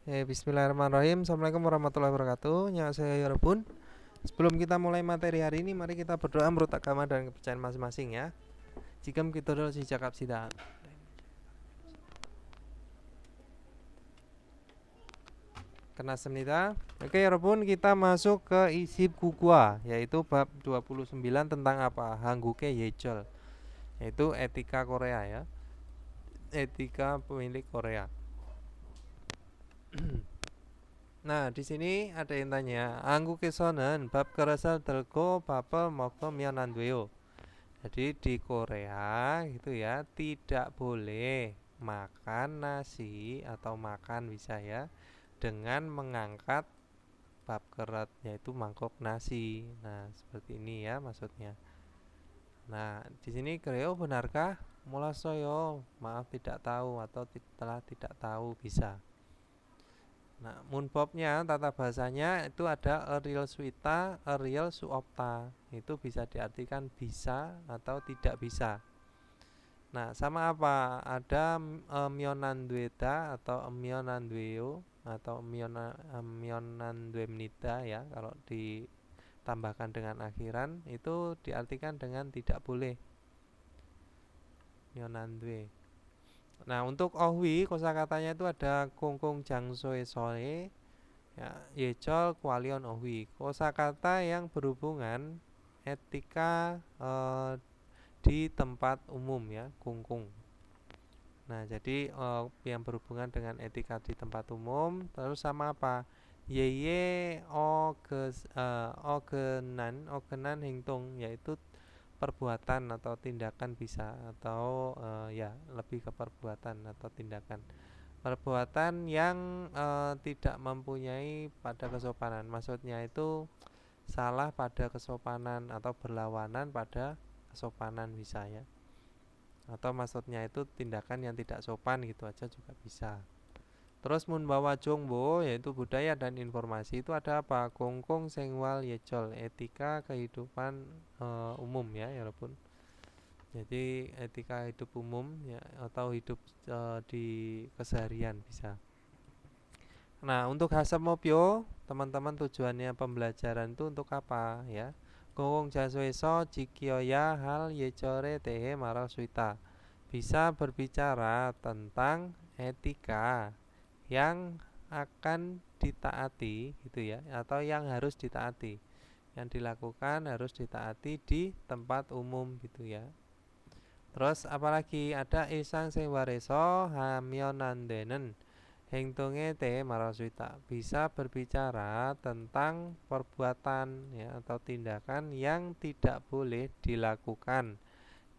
Bismillahirrahmanirrahim. Assalamualaikum warahmatullahi wabarakatuh. Saya Yorobun. Sebelum kita mulai materi hari ini, mari kita berdoa menurut agama dan kepercayaan masing-masing ya. Jikam kita dulu si cakap sidaan. Kena semnita. Oke Yorobun, kita masuk ke isi kukua, yaitu bab 29 tentang apa? Hangguke Yechol, yaitu etika Korea ya. Etika pemilik Korea. Nah, di sini ada yang tanya, 한국에서는 밥 그릇을 들고 밥을 먹으면 안 돼요. Jadi di Korea gitu ya, tidak boleh makan nasi atau makan bisa ya dengan mengangkat bab keret, yaitu mangkok nasi. Nah, seperti ini ya maksudnya. Nah, di sini Kreo benarkah? Mula soyo, maaf tidak tahu atau telah tidak tahu bisa. Nah, munbobnya tata bahasanya itu ada real suita, real suopta. Itu bisa diartikan bisa atau tidak bisa. Nah, sama apa? Ada mionandueta atau mionandueo atau mionanduemnida ya. Kalau ditambahkan dengan akhiran itu diartikan dengan tidak boleh. Mionandue. Nah, untuk ohwi kosakatanya itu ada kongkong jangsoe soe ya, yechol kualion ohwi. Kosakata yang berhubungan etika di tempat umum ya, kungkung. Nah, jadi yang berhubungan dengan etika di tempat umum terus sama apa? Yeye ogenan hingtung, yaitu perbuatan atau tindakan bisa atau ya lebih ke perbuatan atau tindakan. Perbuatan yang tidak mempunyai pada kesopanan. Maksudnya itu salah pada kesopanan atau berlawanan pada kesopanan bisa ya. Atau maksudnya itu tindakan yang tidak sopan gitu aja juga bisa. Terus munbawa jongbo, yaitu budaya dan informasi, itu ada apa? Kongkong sengwal yecol, etika kehidupan umum ya walaupun. Jadi etika hidup umum ya atau hidup di keseharian bisa. Nah, untuk Hasamopyo, teman-teman tujuannya pembelajaran itu untuk apa ya? Gongong jasweso jikioya hal yecore tehe maral suita. Bisa berbicara tentang etika yang akan ditaati gitu ya, atau yang harus ditaati. Yang dilakukan harus ditaati di tempat umum gitu ya. Terus apalagi ada isang sing wareso hamionandenen hengtonge te marasuita, bisa berbicara tentang perbuatan ya atau tindakan yang tidak boleh dilakukan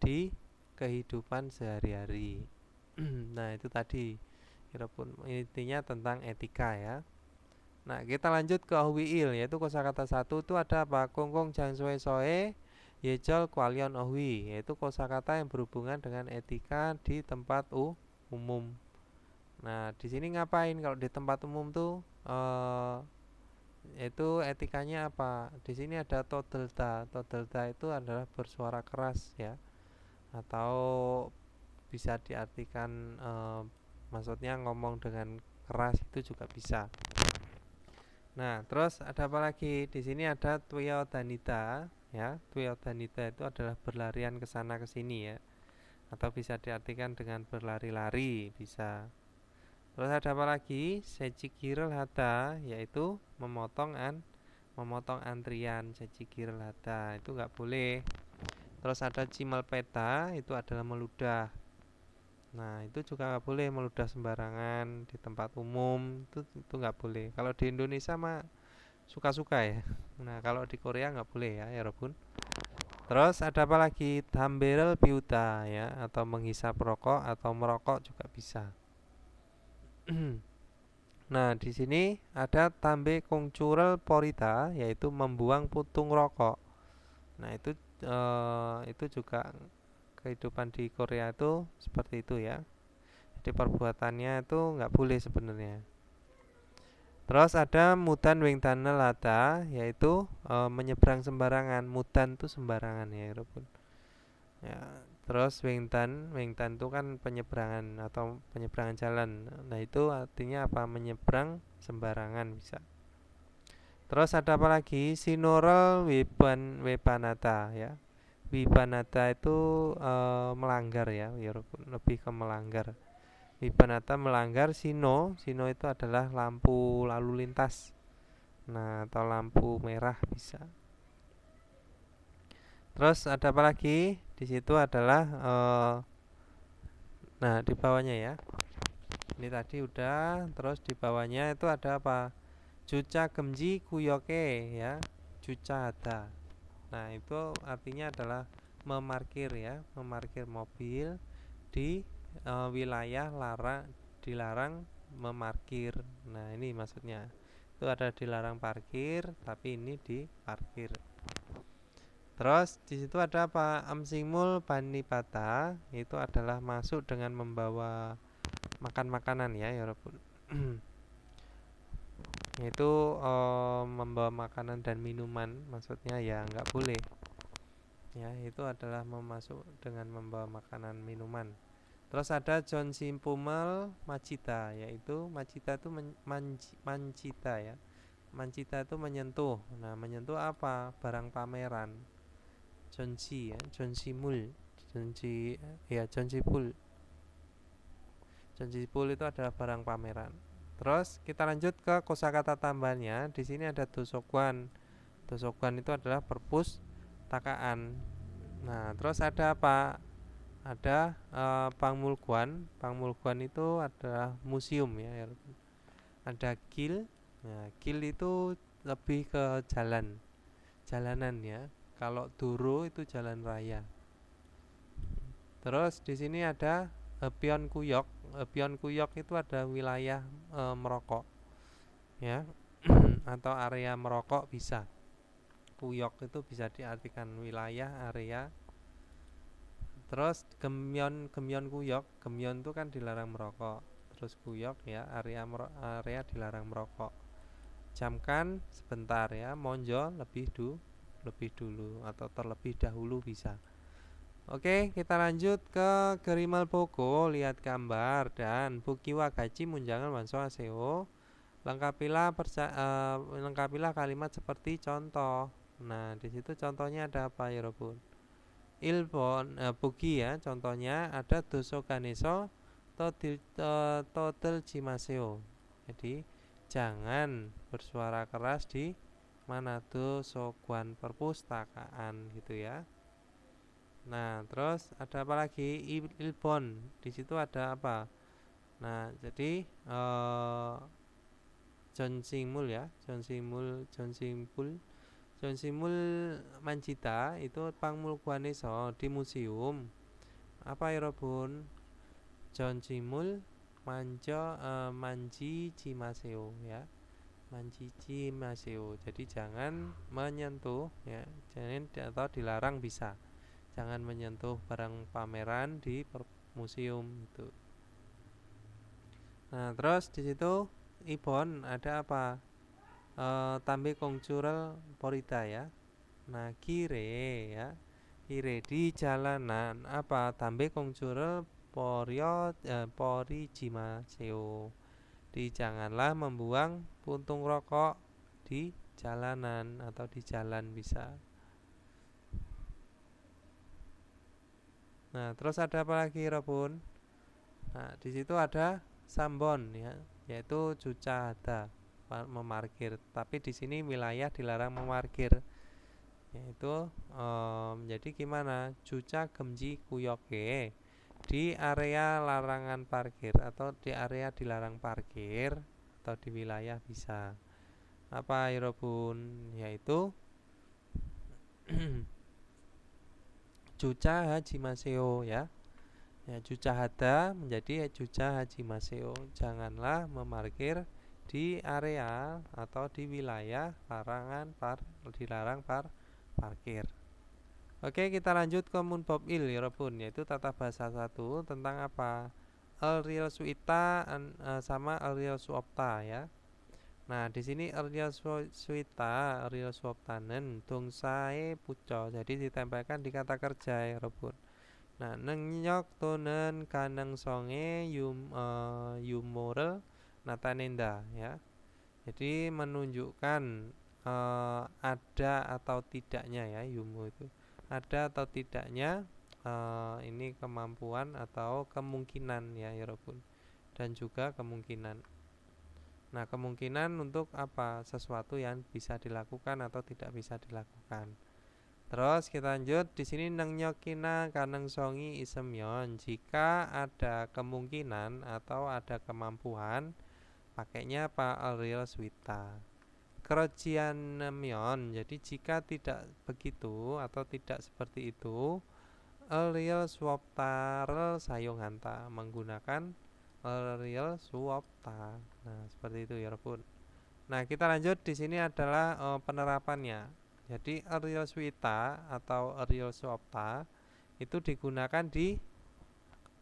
di kehidupan sehari-hari. Nah, itu tadi kira-kira intinya tentang etika ya. Nah, kita lanjut ke ohwiil, yaitu kosakata satu itu ada apa? Kongkong jang soe soe yejol kualion ohwi, yaitu kosakata yang berhubungan dengan etika di tempat umum. Nah, di sini ngapain kalau di tempat umum tuh itu etikanya apa? Di sini ada todelta. Todelta itu adalah bersuara keras ya, atau bisa diartikan maksudnya ngomong dengan keras itu juga bisa. Nah, terus ada apa lagi? Di sini ada Tuyodanita ya. Tuyodanita itu adalah berlarian ke sana ke sini ya. Atau bisa diartikan dengan berlari-lari, bisa. Terus ada apa lagi? Sejikirul hata, yaitu memotong antrian. Sejikirul hata itu nggak boleh. Terus ada cimal peta, itu adalah meludah. Nah, itu juga nggak boleh meludah sembarangan di tempat umum, itu nggak boleh. Kalau di Indonesia mah suka-suka ya. Nah, kalau di Korea nggak boleh ya Robun. Terus ada apa lagi? Tamberel piuta ya, atau menghisap rokok atau merokok juga bisa. Nah, di sini ada tambe kongcurel porita, yaitu membuang putung rokok. Nah, itu juga kehidupan di Korea itu seperti itu ya. Jadi perbuatannya itu nggak boleh sebenarnya. Terus ada mudan wing lada, yaitu menyeberang sembarangan. Mudan itu sembarangan ya, Robun. Ya, Terus wengtan, wengtan itu kan penyeberangan atau penyeberangan jalan. Nah, itu artinya apa? Menyeberang sembarangan bisa. Terus ada apa lagi? Sinoral wepanata ya. Wipanata itu melanggar ya, lebih ke melanggar. Wipanata melanggar. Sino itu adalah lampu lalu lintas. Nah, atau lampu merah bisa. Terus ada apa lagi? Di situ adalah nah, di bawahnya ya. Ini tadi udah, terus di bawahnya itu ada apa? Juca gemji kuyoke ya. Juca ada. Nah, itu artinya adalah memarkir ya, memarkir mobil di wilayah dilarang memarkir. Nah, ini maksudnya. Itu ada dilarang parkir, tapi ini diparkir. Terus di situ ada apa? Amsingmul panipata, itu adalah masuk dengan membawa makan makanan ya, ya Rabbun. Yaitu membawa makanan dan minuman, maksudnya ya nggak boleh. Ya, itu adalah memasuk dengan membawa makanan minuman. Terus ada John Simpumel Macita, yaitu Macita itu mancita ya. Mancita itu menyentuh. Nah, menyentuh apa? Barang pameran. Jonsi ya, Jonsimul. Jonsi ya, Jonsipul. Jonsipul itu adalah barang pameran. Terus kita lanjut ke kosakata tambahannya. Di sini ada dosokwan. Dosokwan itu adalah perpustakaan. Nah, terus ada apa? Ada pangmulkuan. Pangmulkuan itu adalah museum ya. Ada kil. Nah, kil itu lebih ke jalanan ya. Kalau duro itu jalan raya. Terus di sini ada pion kuyok. Pion kuyok itu ada wilayah merokok ya. Atau area merokok bisa. Kuyok itu bisa diartikan wilayah area. Terus gemyon kuyok. Gemyon itu kan dilarang merokok. Terus kuyok ya, area dilarang merokok. Jamkan sebentar ya, monjo lebih dulu atau terlebih dahulu bisa. Oke, kita lanjut ke Gerimal Boko. Lihat gambar dan Bukiwa Gaji Munjangan Wanso Aseo. Lengkapilah kalimat seperti contoh. Nah, di situ contohnya ada apa ya, Robun? Ilbon Buki ya, contohnya ada Doso Ganeso Totel Jimaseo. Jadi jangan bersuara keras di Manado Soguan perpustakaan gitu ya. Nah, terus ada apa lagi? Ilbon. Di situ ada apa? Nah, jadi John Singmul ya, John Simul Mancita itu pangmulkuaneso di museum. Apa ya Robun? John Simul Manji Cimaseo ya. Manji Cimaseo. Jadi jangan menyentuh ya, jangan atau dilarang bisa. Jangan menyentuh barang pameran di museum itu. Nah, terus di situ Ibon ada apa? Tambe kongcurel porita ya. Nah, kire ya. Kire di jalanan apa? Tambe kongcurel pori jima seo. Di janganlah membuang puntung rokok di jalanan atau di jalan bisa. Nah, terus ada apa lagi, Robun? Nah, di situ ada sambon ya, yaitu cucada memarkir. Tapi di sini wilayah dilarang memarkir. Yaitu jadi gimana? Cuca gemji kuyoke di area larangan parkir atau di area dilarang parkir atau di wilayah bisa. Apa Irobun? Yaitu Cuca Haji Maseo ya. Ya, Cuca Hada menjadi Cuca Haji Maseo. Janganlah memarkir di area atau di wilayah dilarang parkir. Oke, kita lanjut ke Munbob Il ya Robun, yaitu tata bahasa 1 tentang apa? Al real suita sama al real suopta ya. Nah, di sini al real suita, al real suoptanen dongsae puco. Jadi ditempelkan di kata kerja ya Robun. Nah, nengyok tonen kaneng songe yumorel natanenda ya. Jadi menunjukkan ada atau tidaknya ya, yumu itu ada atau tidaknya ini kemampuan atau kemungkinan ya Yorobun, dan juga kemungkinan. Nah, kemungkinan untuk apa? Sesuatu yang bisa dilakukan atau tidak bisa dilakukan. Terus kita lanjut di sini neng nyokina kaneng songi isemyon. Jika ada kemungkinan atau ada kemampuan, pakainya apa? Real swita. Kerojianemyon. Jadi jika tidak begitu atau tidak seperti itu, real swapta rel sayonganta menggunakan real swapta. Nah, seperti itu ya, Pun. Nah, kita lanjut di sini adalah penerapannya. Jadi real swita atau real swapta itu digunakan di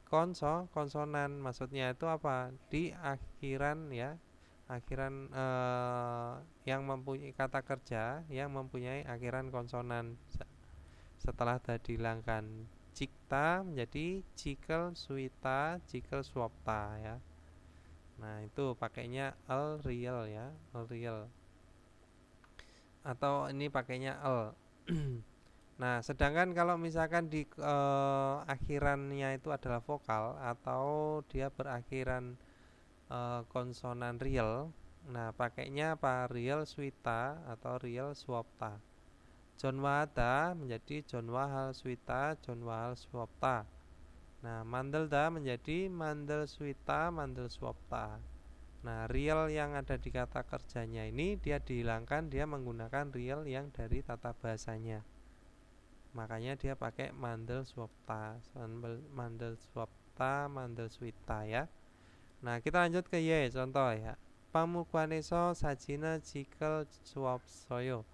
konsonan. Maksudnya itu apa? Di akhiran ya. Akhiran yang mempunyai kata kerja yang mempunyai akhiran konsonan. Setelah tadi dihilangkan cikta menjadi cikel swita, cikel swapta ya. Nah, itu pakainya al real ya, al real. Atau ini pakainya al. Nah, sedangkan kalau misalkan di akhirannya itu adalah vokal atau dia berakhiran konsonan real, nah pakainya apa? Real swita atau real swapta. Jonwada menjadi jonwahal swita, jonwahal swapta. Nah, mandelda menjadi mandel swita, mandel swapta. Nah, real yang ada di kata kerjanya ini dia dihilangkan, dia menggunakan real yang dari tata bahasanya. Makanya dia pakai mandel swapta, mandel swapta, mandel swita ya. Nah, kita lanjut ke Y, contoh ya. Pamukwaneso sajina cikel suap soyo.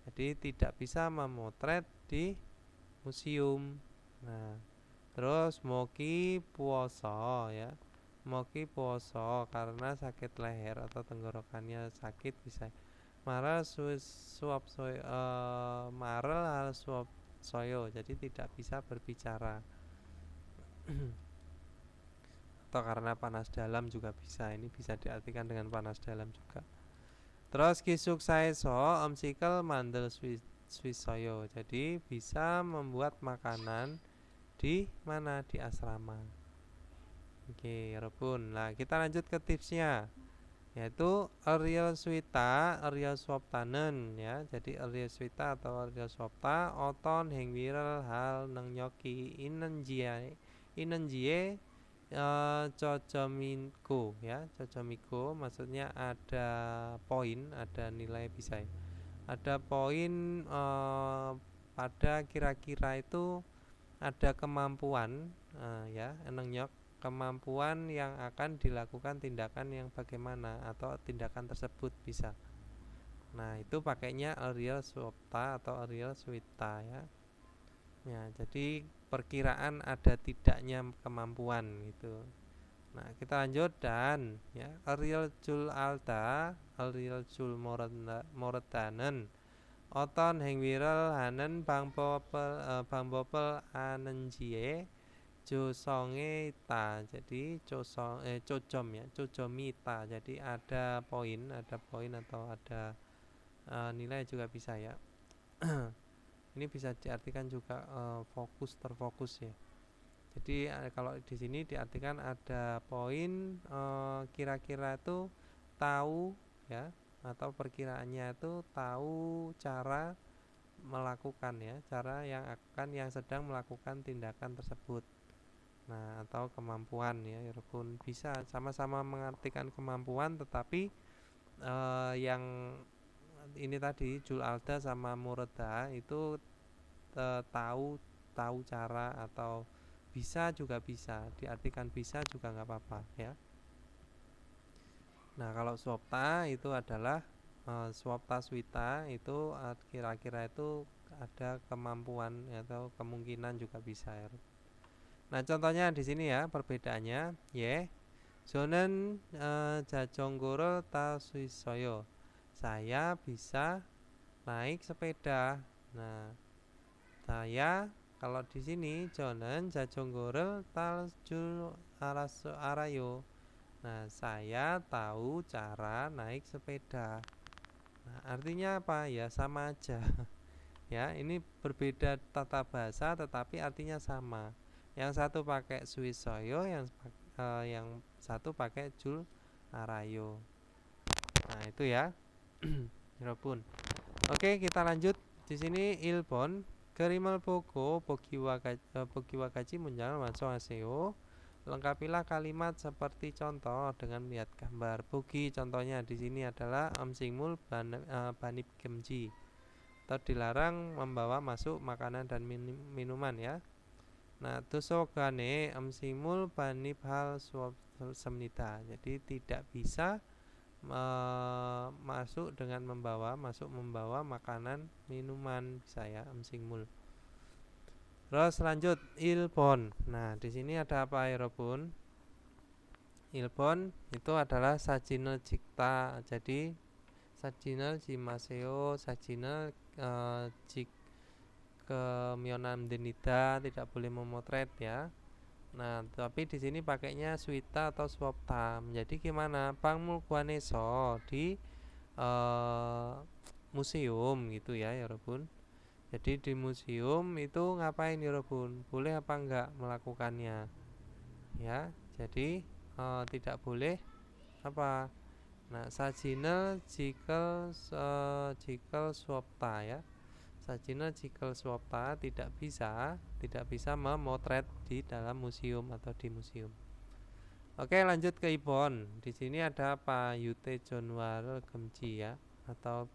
Jadi tidak bisa memotret di museum. Nah, terus moki puoso ya. Moki puoso karena sakit leher atau tenggorokannya sakit bisa. Marel suap soyo, marel hal suap soyo. Jadi tidak bisa berbicara. Atau karena panas dalam juga bisa. Ini bisa diartikan dengan panas dalam juga. Terus kisuk saeso omsikel mandel swisoyo. Jadi bisa membuat makanan di mana? Di asrama. Oke, Rebun. Nah, kita lanjut ke tipsnya, yaitu Ariel Swita, Ariel Swaptanen ya. Jadi Ariel Swita atau Ariel Swapta oton heng viral hal neng nyoki inenjie cocomiko ya. Cocomiko maksudnya ada poin, ada nilai bisa. Ada poin pada kira-kira itu ada kemampuan ya, eneng nyok kemampuan yang akan dilakukan tindakan yang bagaimana atau tindakan tersebut bisa. Nah, itu pakainya real swapta atau real swita ya. Ya, jadi perkiraan ada tidaknya kemampuan gitu. Nah, kita lanjut dan ya real jul alta, real jul moretanen. Oton heng viral hanen bang bopel anenjie Josonge ta, jadi cocom ya, cocomita. Jadi ada poin atau ada nilai juga bisa ya. Ini bisa diartikan juga fokus, terfokus ya. Jadi kalau di sini diartikan ada poin kira-kira itu tahu ya, atau perkiraannya itu tahu cara melakukan ya, cara yang sedang melakukan tindakan tersebut. Nah, atau kemampuan ya, walaupun bisa sama-sama mengartikan kemampuan, tetapi yang ini tadi Jul Alda sama Mureda itu tahu cara, atau bisa juga bisa diartikan bisa juga nggak apa-apa ya. Nah, kalau swapta itu adalah swapta swita itu kira-kira itu ada kemampuan atau kemungkinan juga bisa ya. Nah, contohnya di sini ya perbedaannya, ya. Jonen jajonggoro ta suisoyo. Saya bisa naik sepeda. Nah, saya kalau di sini 저는 자전거를 탈 줄 알아요. Nah, saya tahu cara naik sepeda. Nah, artinya apa? Ya sama aja. Ya, ini berbeda tata bahasa tetapi artinya sama. Yang satu pakai Swiss soyo, yang satu pakai 줄 알아요. Nah, itu ya. 여러분. Oke, kita lanjut. Di sini 일본 그림을 보고 보기와 같이 문장을 완성하세요. Lengkapilah kalimat seperti contoh dengan melihat gambar. 보기 contohnya di sini adalah 음식물 반입 금지 atau dilarang membawa masuk makanan dan minuman ya. Nah, 도서관에 음식물 반입할 수 없습니다. Jadi tidak bisa masuk dengan membawa makanan minuman bisa ya 음식물. Terus lanjut 일본. Nah, di sini ada apa 여러분? 일본 itu adalah 사진을 찍다. Jadi 사진을 찍마세요. 사진을 찍으면 안 됩니다. Tidak boleh memotret ya. Nah, tapi di sini pakainya suita atau swaptam. Jadi gimana? 박물관에서 di museum gitu ya, 여러분. Jadi di museum itu ngapain, 여러분? Boleh apa enggak melakukannya? Ya, jadi tidak boleh apa? Nah, 사진을 찍을 수 없다 ya. Sajinya jika swapta tidak bisa memotret di dalam museum atau di museum. Oke, lanjut ke Ibon. Di sini ada apa? Yute Jonwar Gemji ya, atau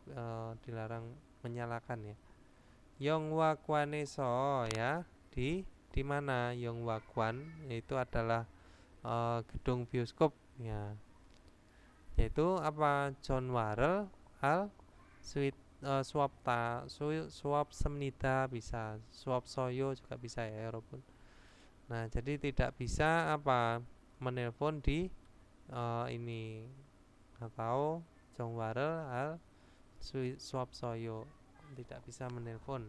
dilarang menyalakan ya. Yongwakwaneso ya, di mana Yongwakwan itu adalah gedung bioskop ya. Yaitu apa? Jonwar al Sweet swap semnida bisa, swap soyo juga bisa ya 여러분. Nah, jadi tidak bisa apa menelpon di ini atau 정화를 al swap soyo, tidak bisa menelpon.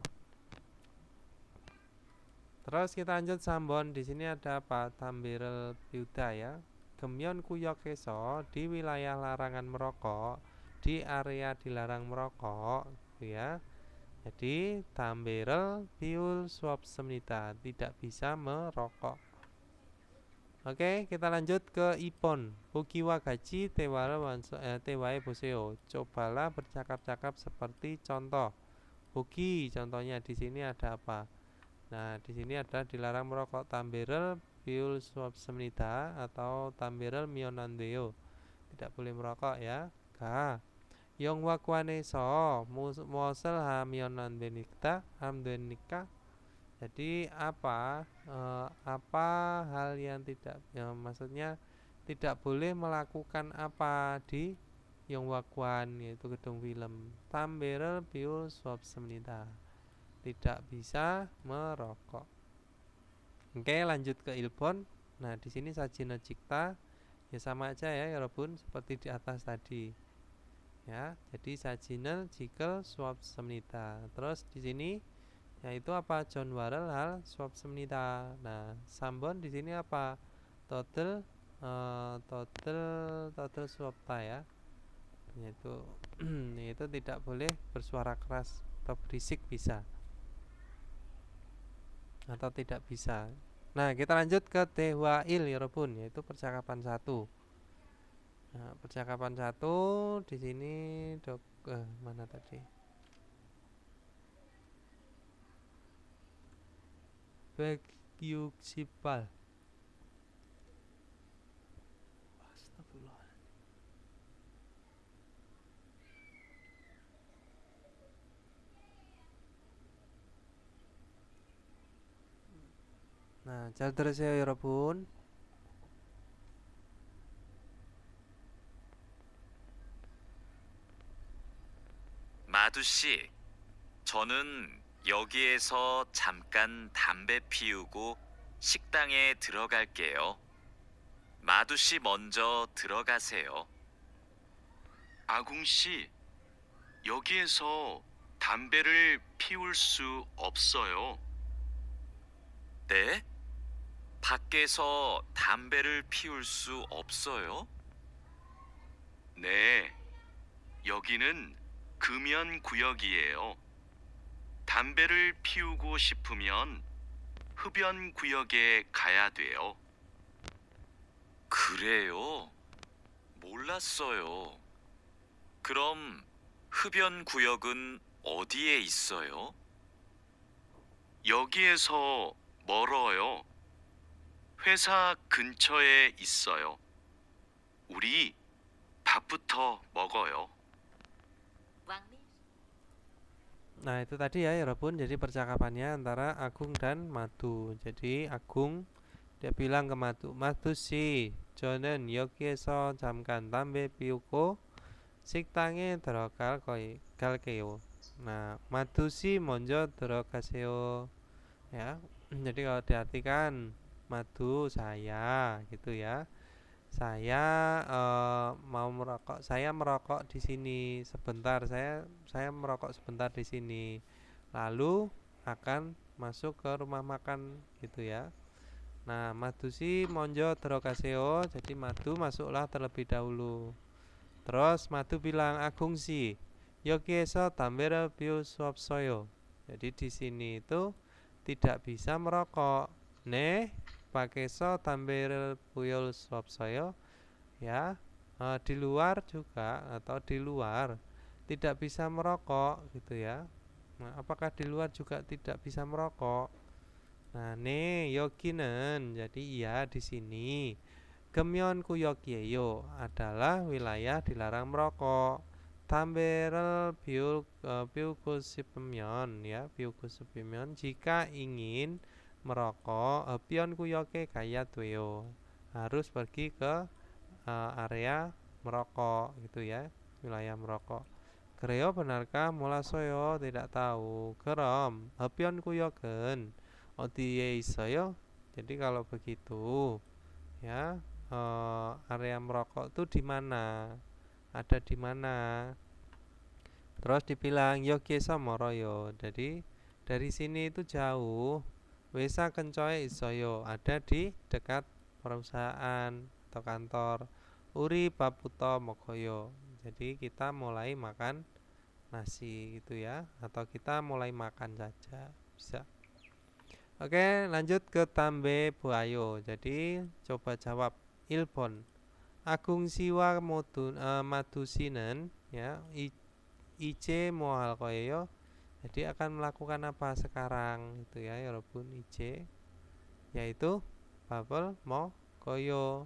Terus kita lanjut Sambon. Di sini ada apa? Tamberel Piuda ya. Gemyon Kuyok에서 di wilayah larangan merokok, di area dilarang merokok gitu ya. Jadi tamberel piul swap semnita, tidak bisa merokok. Oke, kita lanjut ke Ipon. Bukiwa gaji tewae boseo. Cobalah bercakap-cakap seperti contoh. Buki contohnya di sini ada apa? Nah, di sini ada dilarang merokok. Tamberel piul swap semnita atau tamberel mionandeo, tidak boleh merokok ya. Ka Yongwakwaneso muasal hamion amdenika. Jadi apa hal yang tidak ya, maksudnya tidak boleh melakukan apa di Yongwakwan, yaitu gedung film. Tamberel piul swab semnita, tidak bisa merokok. Oke, lanjut ke Ilbon. Nah, di sini sajina cikta ya sama aja ya, 여러분, seperti di atas tadi. Ya, jadi sajinal jikel swab semnita. Terus di sini yaitu apa? John Warrell hal swab semnita. Nah, Sambon di sini apa? Total swabta ya. Yaitu tidak boleh bersuara keras atau berisik bisa. Atau tidak bisa. Nah, kita lanjut ke Dewail 여러분, yaitu percakapan 1. Nah, percakapan 1 di sini mana tadi? Bagyuksipal. Astagfirullah. Nah, 잘 들으세요, 여러분. 마두씨, 저는 여기에서 잠깐 담배 피우고 식당에 들어갈게요. 마두씨 먼저 들어가세요. 아궁씨, 여기에서 담배를 피울 수 없어요. 네? 밖에서 담배를 피울 수 없어요? 네, 여기는 금연 구역이에요. 담배를 피우고 싶으면 흡연 구역에 가야 돼요. 그래요? 몰랐어요. 그럼 흡연 구역은 어디에 있어요? 여기에서 멀어요. 회사 근처에 있어요. 우리 밥부터 먹어요. Nah, itu tadi ya Robun, jadi percakapannya antara Agung dan Madu. Jadi Agung dia bilang ke Madu, "Madu 씨, 저는 여기에서 잠깐 담배 피우고 식당에 갈게요." Nah, Madu 씨 먼저 들어가세요. Ya. Jadi kalau diartikan Madu saya gitu ya. Saya mau merokok. Saya merokok di sini sebentar. Saya merokok sebentar di sini. Lalu akan masuk ke rumah makan gitu ya. Nah, Madusi monjo terokaseo. Jadi Madu masuklah terlebih dahulu. Terus Madu bilang Agungsi, 여기에서 담배를 피울 수 없어요. Jadi di sini itu tidak bisa merokok. 네, 밖에서 담배를 피울 수 없어요. Ya, di luar juga atau di luar tidak bisa merokok gitu ya. Nah, apakah di luar juga tidak bisa merokok? Nah, 네, 여기는 jadi iya di sini. 금연구역이에요 adalah wilayah dilarang merokok. 담배를 피우고 싶으면 ya, 피우고 싶으면 jika ingin merokok, 피연구역에 가야 돼요. Harus pergi ke area merokok gitu ya, wilayah merokok. 그래요, benarkah? 몰랐어요, tidak tahu. 그럼 흡연 구역은 어디에 있어요? Jadi kalau begitu ya, area merokok itu di mana? Ada di mana? Terus dibilang 여기에서 멀어요. Jadi dari sini itu jauh. 회사 근처에 있어요. Ada di dekat perusahaan atau kantor. Uri 밥부터 먹어요. Jadi kita mulai makan nasi gitu ya, atau kita mulai makan saja bisa. Oke, lanjut ke tambe buayo. Jadi coba jawab 1번. 아궁 씨와 마두 씨는 ya 이제 뭐 할 거예요? Jadi akan melakukan apa sekarang itu ya, 여러분. 이제 yaitu babel mau koyo,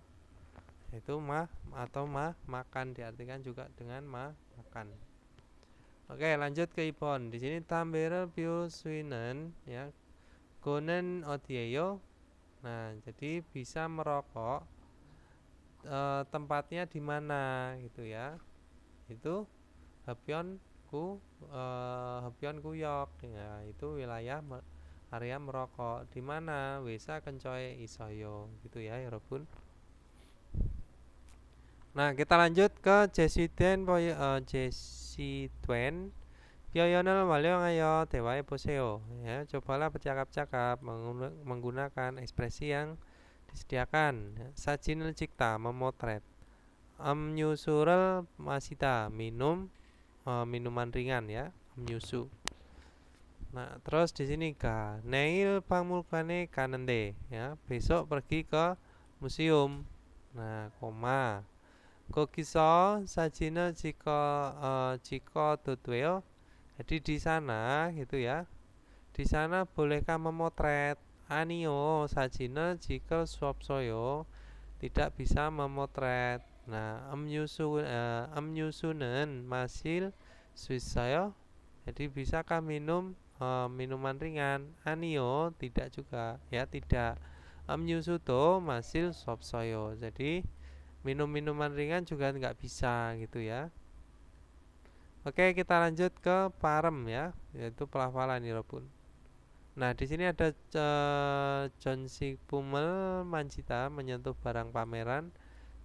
yaitu mah atau makan, diartikan juga dengan makan. Oke, lanjut ke Ibon. Di sini tambe를 피울 수 있는 ya 고는 어디예요? Nah, jadi bisa merokok tempatnya di mana gitu ya. Itu Hapyeon Guyok ya, itu wilayah area merokok di mana Wesa Kencoe Isoyo gitu ya, 여러분. Nah, kita lanjut ke Jesse Twain. 표현을 활용하여 대화해 보세요. Ya, cobalah bercakap-cakap menggunakan ekspresi yang disediakan. 사진을 찍다, memotret. 음료수를 마시다, minum, minuman ringan ya, 음료수. Nah, terus di sini ga, 내일 박물관에 가는데 ya, besok pergi ke museum. Nah, koma. 거기서 사진을 찍어도 돼요? Jadi di sana gitu ya. Di sana bolehkah memotret? 아니요, 사진을 찍을 수 없어요. Tidak bisa memotret. Nah, 음료수는 마실 수 있어요? Jadi bisakah minum minuman ringan? 아니요, tidak juga ya, tidak. 음료수도 마실 수 없어요. Jadi minum minuman ringan juga nggak bisa gitu ya. Oke, kita lanjut ke parem ya, yaitu pelafalan Irobun. Nah, di sini ada John Pumel Manjita menyentuh barang pameran.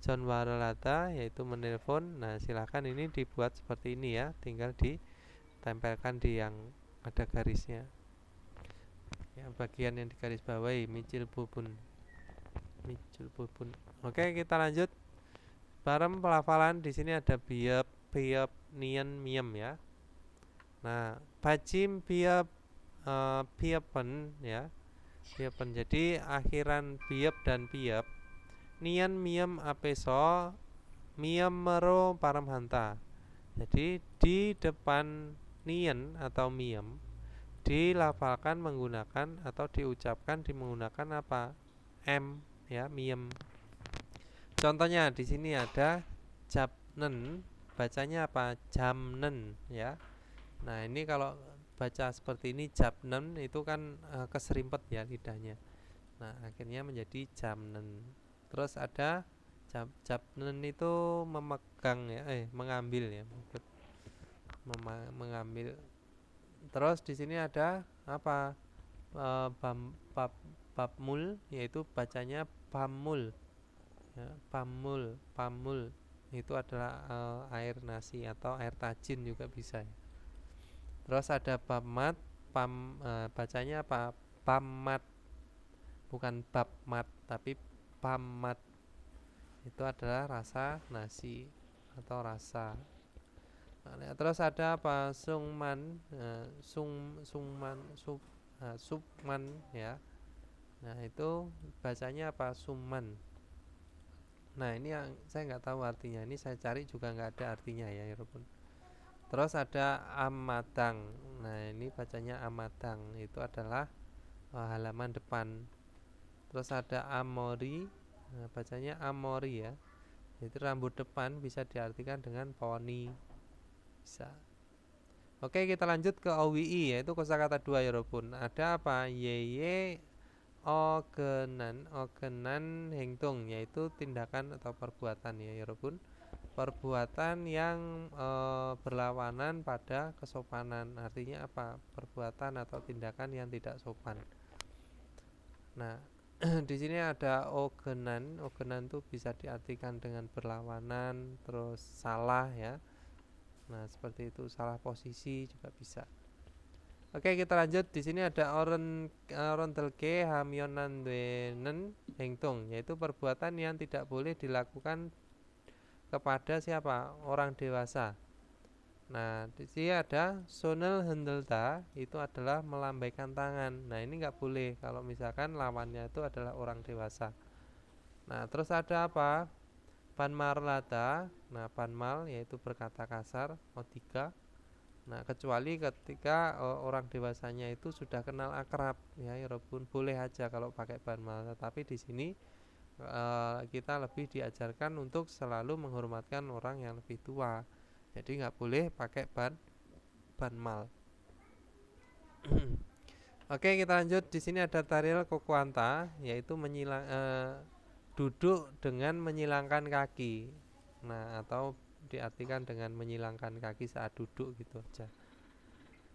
John Warelata yaitu menelpon. Nah, silahkan ini dibuat seperti ini ya, tinggal ditempelkan di yang ada garisnya. Ya, bagian yang digarisbawahi micil bubun. Oke, kita lanjut. Barem pelafalan di sini ada biep, biep, nien, miem ya. Nah, bajim biep, biepen ya. Biepen. Jadi akhiran biep dan biep. Nien miem apeso, miem mero paramhanta. Jadi di depan nien atau miem dilafalkan menggunakan atau diucapkan menggunakan apa? M ya, miem. Contohnya di sini ada japnen, bacanya apa? Jamnen ya. Nah, ini kalau baca seperti ini japnen itu kan keserimpet ya lidahnya. Nah, akhirnya menjadi jamnen. Terus ada japnen itu memegang ya, mengambil ya, mengambil. Terus di sini ada apa? Bab yaitu bacanya pamul ya, pamul itu adalah air nasi atau air tajin juga bisa ya. Terus ada pamat, bacanya apa? Pamat, bukan babmat tapi pamat, itu adalah rasa nasi atau rasa. Nah, terus ada apa? Sungman, subman ya. Nah, itu bacanya apa? Suman. Nah, ini yang saya nggak tahu artinya. Ini saya cari juga nggak ada artinya ya, walaupun. Terus ada amadang. Nah, ini bacanya amadang. Itu adalah halaman depan. Terus ada amori. Nah, bacanya amori ya. Itu rambut depan bisa diartikan dengan poni. Bisa. Oke, kita lanjut ke OWI yaitu kosakata 2 ya, walaupun. Ada apa? Yeye ogenan hengtung yaitu tindakan atau perbuatan ya, walaupun perbuatan yang berlawanan pada kesopanan. Artinya apa? Perbuatan atau tindakan yang tidak sopan. Nah, di sini ada ogenan. Ogenan itu bisa diartikan dengan berlawanan, terus salah ya. Nah, seperti itu, salah posisi juga bisa. Oke, kita lanjut. Di sini ada orontelke hamionandwenen hengtung yaitu perbuatan yang tidak boleh dilakukan kepada siapa? Orang dewasa. Nah, di sini ada sonel hendelta, itu adalah melambaikan tangan. Nah, ini nggak boleh kalau misalkan lawannya itu adalah orang dewasa. Nah, terus ada apa? Panmarlata. Nah, panmal yaitu berkata kasar, otika. Nah, kecuali ketika orang dewasanya itu sudah kenal akrab ya, walaupun boleh aja kalau pakai panmal. Tetapi di sini kita lebih diajarkan untuk selalu menghormatkan orang yang lebih tua. Jadi nggak boleh pakai panmal. Oke, kita lanjut. Di sini ada tariel kokuanta yaitu duduk dengan menyilangkan kaki. Nah, atau diartikan dengan menyilangkan kaki saat duduk gitu aja.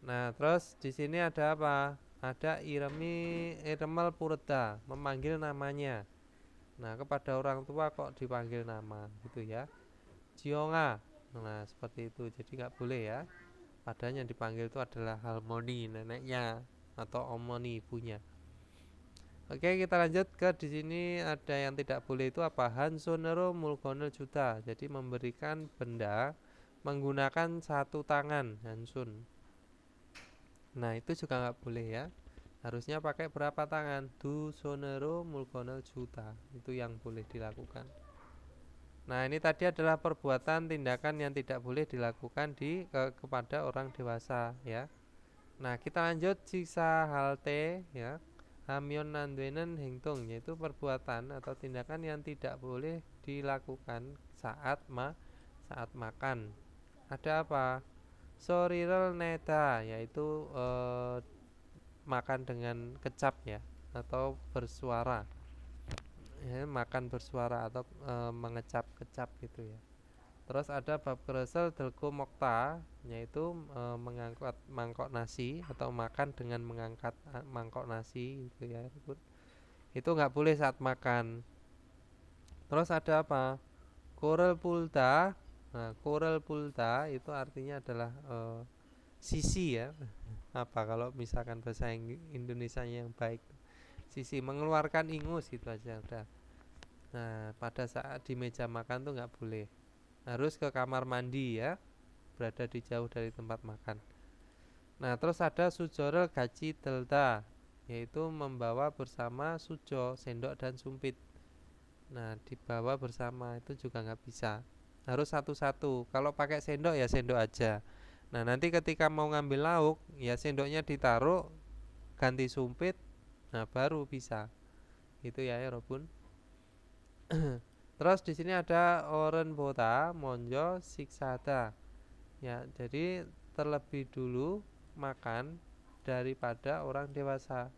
Nah, terus di sini ada apa? Ada iremel pureda, memanggil namanya. Nah, kepada orang tua kok dipanggil nama gitu ya. Jionga. Nah, seperti itu. Jadi nggak boleh ya. Padahal yang dipanggil itu adalah harmoni neneknya atau omoni ibunya. Oke, kita lanjut ke di sini ada yang tidak boleh itu apa? Hansonero mulgonel juta. Jadi memberikan benda menggunakan satu tangan, hansun. Nah, itu juga nggak boleh ya. Harusnya pakai berapa tangan? Du sonero mulgonel juta. Itu yang boleh dilakukan. Nah, ini tadi adalah perbuatan tindakan yang tidak boleh dilakukan kepada orang dewasa ya. Nah, kita lanjut sisa halte ya. Hamion nandwenen hengtung yaitu perbuatan atau tindakan yang tidak boleh dilakukan saat makan. Ada apa? Sorirel neda yaitu makan dengan kecap ya atau bersuara. Ya, makan bersuara atau mengecap-kecap gitu ya. Terus ada bab kresel delko mokta yaitu mengangkat mangkok nasi atau makan dengan mengangkat mangkok nasi gitu ya. Itu nggak boleh saat makan. Terus ada apa? Korel pulta. Nah, korel pulta itu artinya adalah sisi ya. Apa kalau misalkan bahasa Indonesia yang baik, sisi mengeluarkan ingus itu aja udah. Nah, pada saat di meja makan tuh nggak boleh, harus ke kamar mandi ya, berada di jauh dari tempat makan. Nah, terus ada sujorel gaci delta, yaitu membawa bersama sujo, sendok dan sumpit. Nah, dibawa bersama itu juga nggak bisa, harus satu-satu. Kalau pakai sendok ya sendok aja. Nah, nanti ketika mau ngambil lauk, ya sendoknya ditaruh, ganti sumpit, nah baru bisa. Itu ya, ya Robun. Terus di sini ada oren bota, monjo, siksada. Ya, jadi terlebih dulu makan daripada orang dewasa.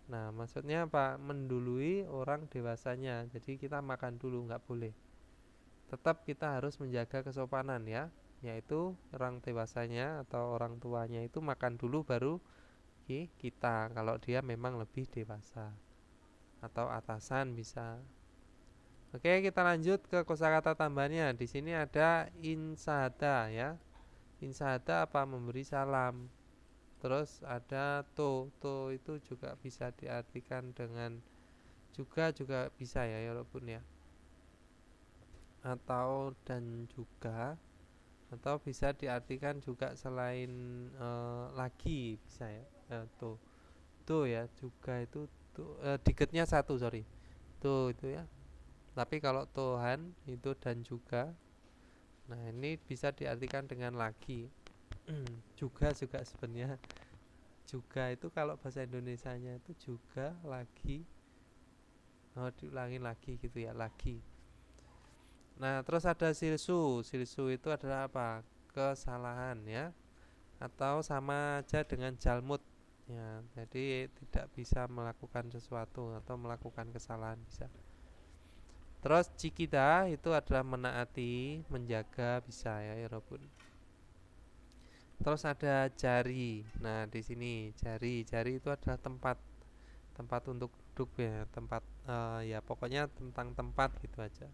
Nah, maksudnya apa? Mendului orang dewasanya. Jadi kita makan dulu, nggak boleh. Tetap kita harus menjaga kesopanan ya, yaitu orang dewasanya atau orang tuanya itu makan dulu baru kita, kalau dia memang lebih dewasa atau atasan bisa. Oke, kita lanjut ke kosakata tambahannya. Di sini ada insada ya. Insada apa? Memberi salam. Terus ada to itu juga bisa diartikan dengan juga bisa ya walaupun ya. Atau dan juga, atau bisa diartikan juga selain lagi bisa ya. To ya, juga itu diketnya satu, sorry. To itu ya. Tapi kalau Tuhan itu dan juga, nah ini bisa diartikan dengan lagi. juga sebenarnya, juga itu kalau bahasa Indonesianya itu juga lagi, diulangi lagi gitu ya, lagi. Nah, terus ada silsu. Silsu itu adalah apa? Kesalahan ya, atau sama aja dengan jalmut ya. Jadi tidak bisa melakukan sesuatu atau melakukan kesalahan bisa. Terus cikita itu adalah menaati, menjaga bisa ya, ya Robun. Terus ada jari. Nah, di sini jari itu adalah tempat untuk duduk ya, tempat ya pokoknya tentang tempat gitu aja.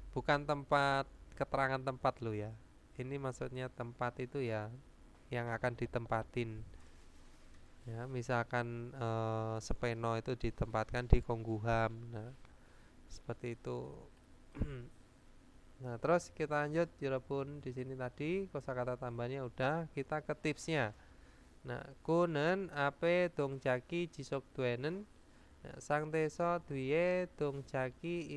Bukan tempat keterangan tempat lo ya. Ini maksudnya tempat itu ya yang akan ditempatin. Ya, misalkan sepeno itu ditempatkan di Kongguham. Nah, seperti itu. Nah, terus kita lanjut walaupun di sini tadi kosakata tambahnya udah, kita ke tipsnya. Nah, kunen ape dongcaki jisok duenen. Nah, sang teso duye dongcaki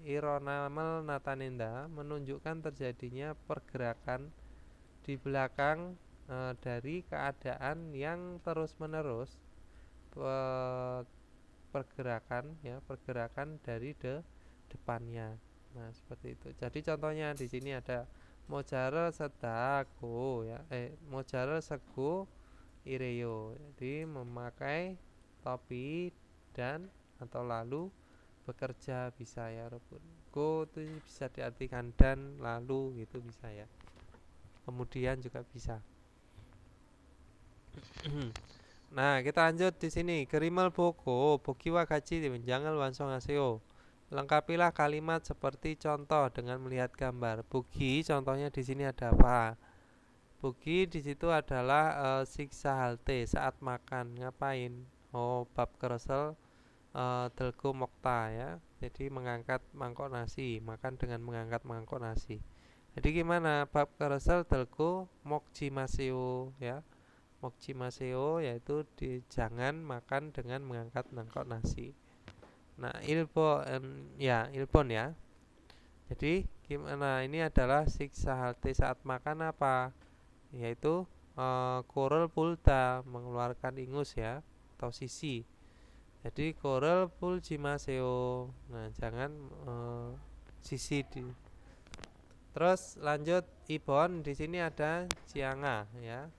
ironamel natanenda menunjukkan terjadinya pergerakan di belakang dari keadaan yang terus-menerus, pergerakan ya, pergerakan dari depannya. Nah, seperti itu. Jadi contohnya di sini ada mojare sedako ya, mojare sego ireyo. Jadi memakai topi dan atau lalu bekerja bisa ya Robun. Go itu bisa diartikan dan, lalu gitu bisa ya. Kemudian juga bisa. Nah, kita lanjut di sini. Kerimal boko, bokiwa gaji jangan wansong aseo. Lengkapilah kalimat seperti contoh dengan melihat gambar. Bugi contohnya di sini ada apa? Bugi di situ adalah siksa halte saat makan. Ngapain? Oh, bab keresel delgo mokta ya. Jadi mengangkat mangkok nasi, makan dengan mengangkat mangkok nasi. Jadi gimana? Bab keresel delgo mokji maseo ya. Mokji maseo yaitu jangan makan dengan mengangkat mangkok nasi. Nah, ilpon ya. Jadi gimana? Ini adalah siksa halte saat makan apa? Yaitu korel pulta, mengeluarkan ingus ya, atau sisi. Jadi korel puljimaseo. Nah, jangan sisi di. Terus lanjut ibon, di sini ada cianga ya.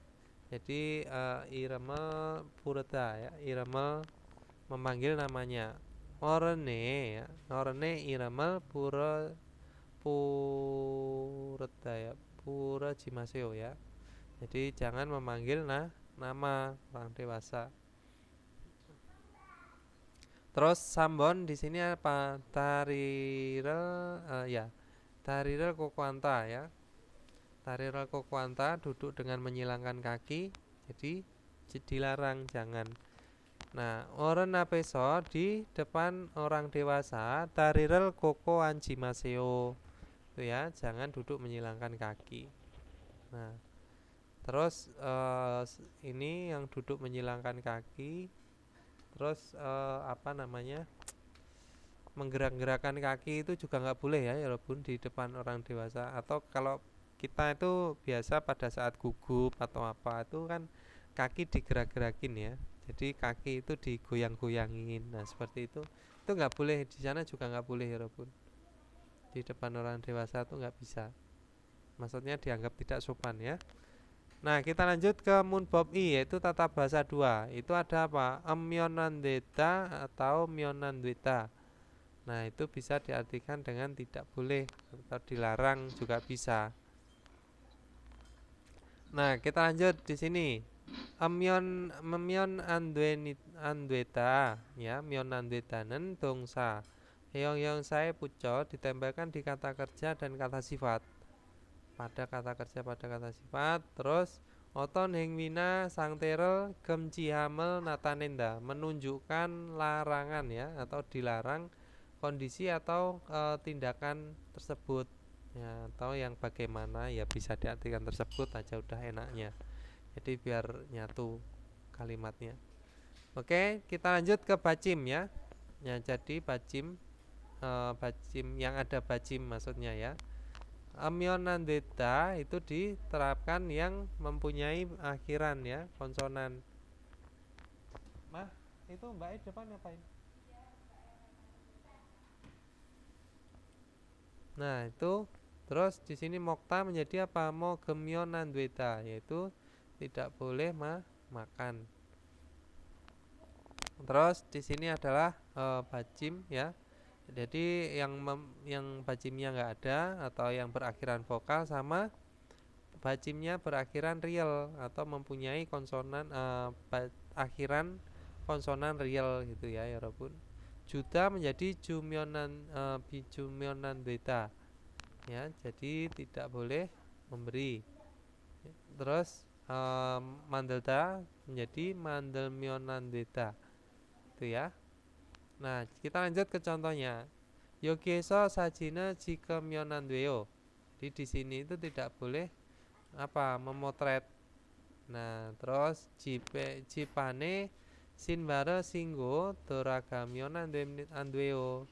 Jadi irama pureta ya, irama memanggil namanya. Orene ya, orene irama pureta ya, pura jimaseo ya. Jadi jangan memanggil nama orang dewasa. Terus sambon di sini apa? Tarirel ya. Tarirel kokuanta ya. Tarirel kokoanta duduk dengan menyilangkan kaki, jadi dilarang, jangan. Nah, oren apeso di depan orang dewasa, tarirel koko anjimaseo. Itu ya, jangan duduk menyilangkan kaki. Nah, terus ini yang duduk menyilangkan kaki, terus apa namanya, menggerak-gerakkan kaki itu juga nggak boleh ya, walaupun di depan orang dewasa. Atau kalau kita itu biasa pada saat gugup atau apa itu kan kaki digerak-gerakin ya. Jadi kaki itu digoyang-goyangin. Nah seperti itu nggak boleh, di sana juga nggak boleh ya walaupun di depan orang dewasa tuh nggak bisa. Maksudnya dianggap tidak sopan ya. Nah kita lanjut ke munbob i, yaitu tata bahasa 2. Itu ada apa? Emyonandeta atau myonandweta. Nah, itu bisa diartikan dengan tidak boleh atau dilarang juga bisa. Nah, kita lanjut di sini. Memyon andweta ya, myon andwetanen dongsa. Heong sae puco ditempelkan di kata kerja dan kata sifat. Pada kata kerja pada kata sifat, terus oton hengwina sang terel gemci hamel natanenda menunjukkan larangan ya atau dilarang kondisi atau tindakan tersebut ya, atau yang bagaimana ya bisa diartikan tersebut aja udah enaknya, jadi biar nyatu kalimatnya. Oke, kita lanjut ke bacim ya. Ya jadi bacim, bacim yang ada bacim maksudnya ya. Amyonandeta itu diterapkan yang mempunyai akhiran ya konsonan. Mah itu Mbak depan ngapain? Nah, itu terus di sini mokta menjadi apa? Mogemyon nandweta, yaitu tidak boleh makan. Terus di sini adalah bacim ya. Jadi yang bacimnya nggak ada atau yang berakhiran vokal sama bacimnya berakhiran real atau mempunyai konsonan akhiran konsonan real gitu ya, ya Robun. Juta menjadi jumyonan bijumyonan beta ya, jadi tidak boleh memberi. Terus mandelta menjadi mandelmyonan beta itu ya. Nah kita lanjut ke contohnya. Yogeso sajina jika myonan dweo. Jadi di sini itu tidak boleh apa memotret. Nah terus jipane sinbara singgo doragamyon andweo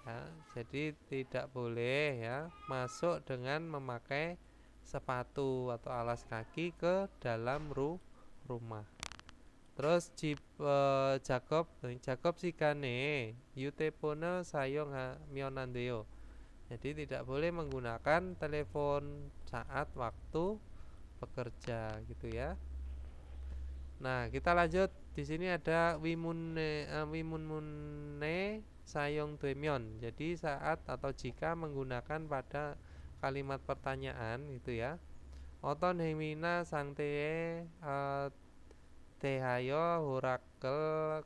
ya, jadi tidak boleh ya masuk dengan memakai sepatu atau alas kaki ke dalam rumah. Terus Jacob sikane yutepone sayong mionandeo. Jadi tidak boleh menggunakan telepon saat waktu bekerja gitu ya. Nah, kita lanjut. Di sini ada wimunmune sayong tuemyon. Jadi saat atau jika menggunakan pada kalimat pertanyaan gitu ya. Oton hemina sang tee tehayo hurakel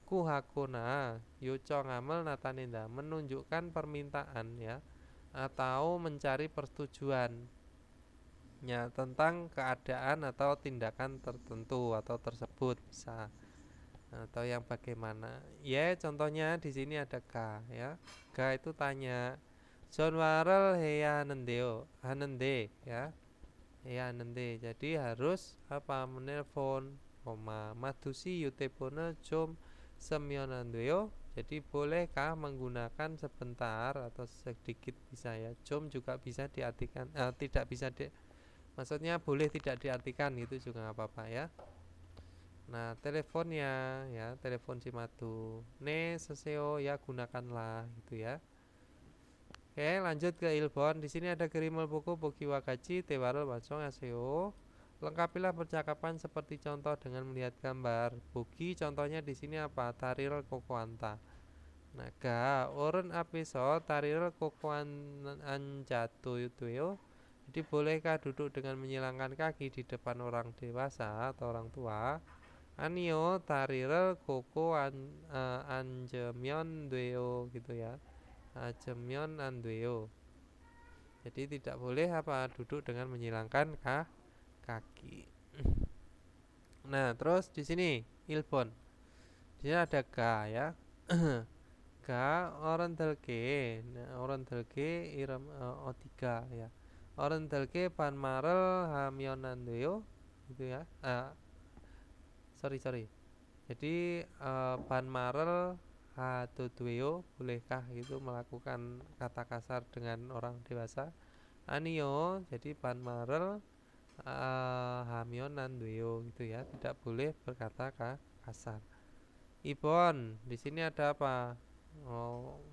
kuhakuna yuco ngamel natanenda, menunjukkan permintaan ya atau mencari persetujuan ya tentang keadaan atau tindakan tertentu atau tersebut bisa, atau yang bagaimana ya. Contohnya di sini ada K ya. K itu tanya John Warrell heya hanendeo hanende ya, heya hanende, jadi harus apa menelpon koma madusi yutepone jom semionandeo, jadi bolehkah menggunakan sebentar atau sedikit bisa ya. Jom juga bisa diartikan tidak bisa maksudnya boleh tidak diartikan gitu juga nggak apa-apa ya. Nah teleponnya ya, telepon si madu ne seseo ya gunakanlah gitu ya. Oke lanjut ke Ilbon. Di sini ada gerimel buku Bogi Wakaji Tewarel Wansong Aseo. Lengkapilah percakapan seperti contoh dengan melihat gambar. Bogi contohnya di sini apa? Tarirel kokoanta. Nah ga oren apiso tarirel kokoan anjatu itu yo. Jadi bolehkah duduk dengan menyilangkan kaki di depan orang dewasa atau orang tua? Anio tarirel koko anjemyon dweo gitu ya. Anjemyon andweo. Jadi tidak boleh apa duduk dengan menyilangkan kaki. Nah, terus di sini ilbon. Di sini ada ga ya. Ga orendelke. Nah, orendelke iram O3 ya. Orendelke pan marel hamionandoyo gitu ya. Sorry. Jadi pan marel Hadodweo, bolehkah itu melakukan kata kasar dengan orang dewasa? Anio, jadi pan marel Hamion Nanduyo gitu ya, tidak boleh berkata kasar. Ibon, di sini ada apa?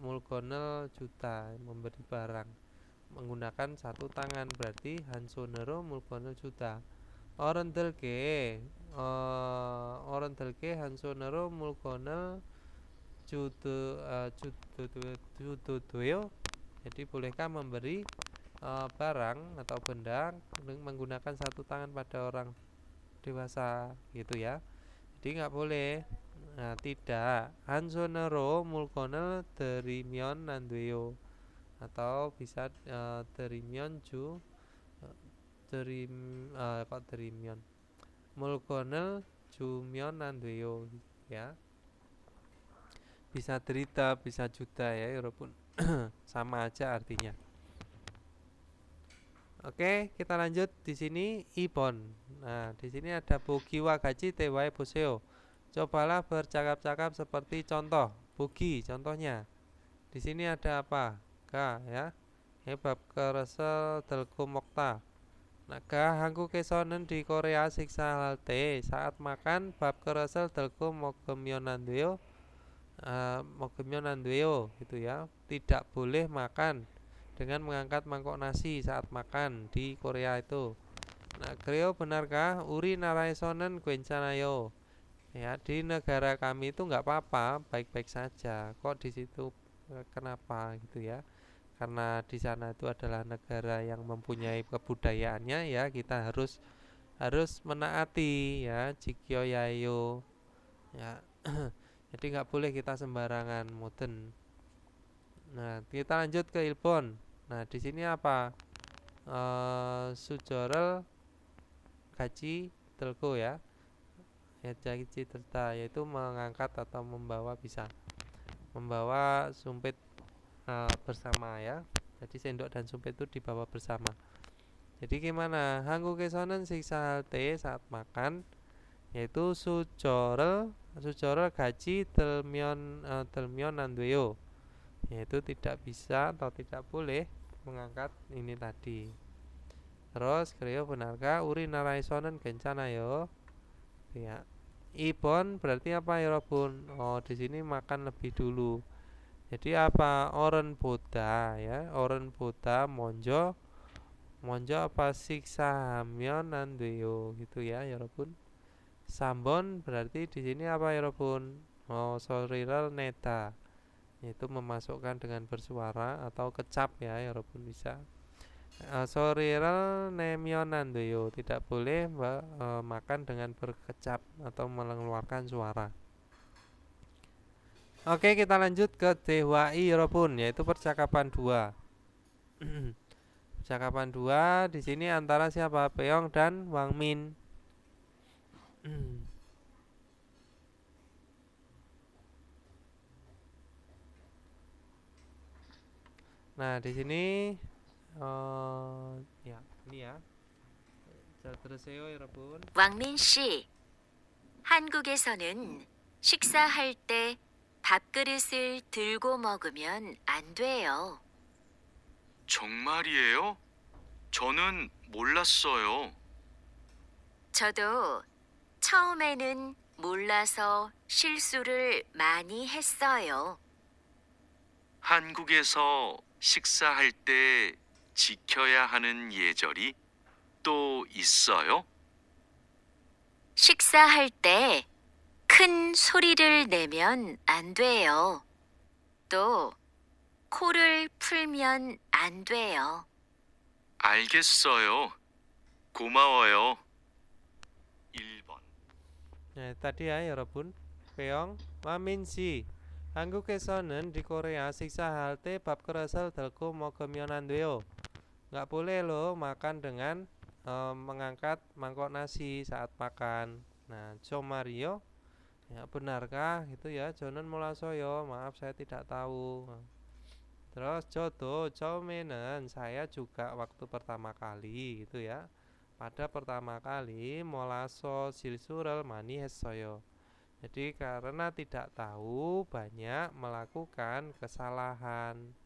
Mulkonel juta, memberi barang menggunakan satu tangan, berarti Hansonero mulkonel juta. Orendelke, Orendelke Hansonero mulkonel judoyo. Jadi bolehkah memberi barang atau benda menggunakan satu tangan pada orang dewasa gitu ya. Jadi nggak boleh. Nah, tidak. Hansonero mulkonel derimion nanduyo, atau bisa derimion ju kok derimion mulkonel jumion nanduyo ya. Bisa derita, bisa juta ya, walaupun sama aja artinya. Oke, kita lanjut di sini ibon. Nah, di sini ada bogi wagaji tewai boseo. Cobalah bercakap-cakap seperti contoh. Bogi contohnya. Di sini ada apa? Ka ya. Hebab keresel delko mokta. Naga hangku kesonen di Korea siksa halte saat makan bab keresel delko mogemyonanduyo. Mogemyonanduyo gitu ya. Tidak boleh makan dengan mengangkat mangkok nasi saat makan di Korea itu. Nah, Kreo benarkah uri naraisonen kwencanayo? Ya, di negara kami itu nggak apa-apa, baik-baik saja. Kok di situ kenapa gitu ya? Karena di sana itu adalah negara yang mempunyai kebudayaannya ya, kita harus menaati ya, jikyo yayo. Ya. Jadi nggak boleh kita sembarangan modern. Nah, kita lanjut ke ilbon. Nah, di sini apa? Sujorel gaji telko ya. Ya, gaji terta yaitu mengangkat atau membawa, bisa membawa sumpit bersama ya. Jadi sendok dan sumpit itu dibawa bersama. Jadi gimana? Hanggu kesonen siksa halte saat makan, yaitu sujorel gaji telmion nanduyo, yaitu tidak bisa atau tidak boleh mengangkat ini tadi. Terus Kreo benarkah uri naraisonen kencana yo? Ya. Ibon berarti apa ya Robun? Oh, di sini makan lebih dulu. Jadi apa? Oren boda ya. Oren boda monjo apa siksa hamion nanduyo gitu ya Robun. Sambon berarti di sini apa ya Robun? Oh, soriral neta, yaitu memasukkan dengan bersuara atau kecap ya Robun bisa. Soriral nemionandoyo, tidak boleh makan dengan berkecap atau mengeluarkan suara. Oke, kita lanjut ke dewai Robun, yaitu percakapan dua. Percakapan dua di sini antara siapa? Peong dan Wang Min. Nah, di sini ya, ini ya. 잘 들으세요, 여러분. 왕민 씨, 한국에서는 식사할 때 밥그릇을 들고 먹으면 안 돼요. 정말이에요? 저는 몰랐어요. 저도 처음에는 몰라서 실수를 많이 했어요. 한국에서 식사할 때 지켜야 하는 예절이 또 있어요? 식사할 때 큰 소리를 내면 안 돼요. 또 코를 풀면 안 돼요. 알겠어요. 고마워요. 1번. 네, tadi ya, 여러분. Peong, Wamin si. 한국에서는 di Korea siksa halte 밥 그릇을 들고 먹으면 안 돼요. nggak boleh loh makan dengan mengangkat mangkok nasi saat makan. Nah, Jo Mario, ya benarkah gitu ya? Jonan Mulasoyo, maaf saya tidak tahu. Terus Jodo, Choumenen, saya juga waktu pertama kali gitu ya. Pada pertama kali molaso silsurel mani hesoyo. Jadi karena tidak tahu banyak melakukan kesalahan.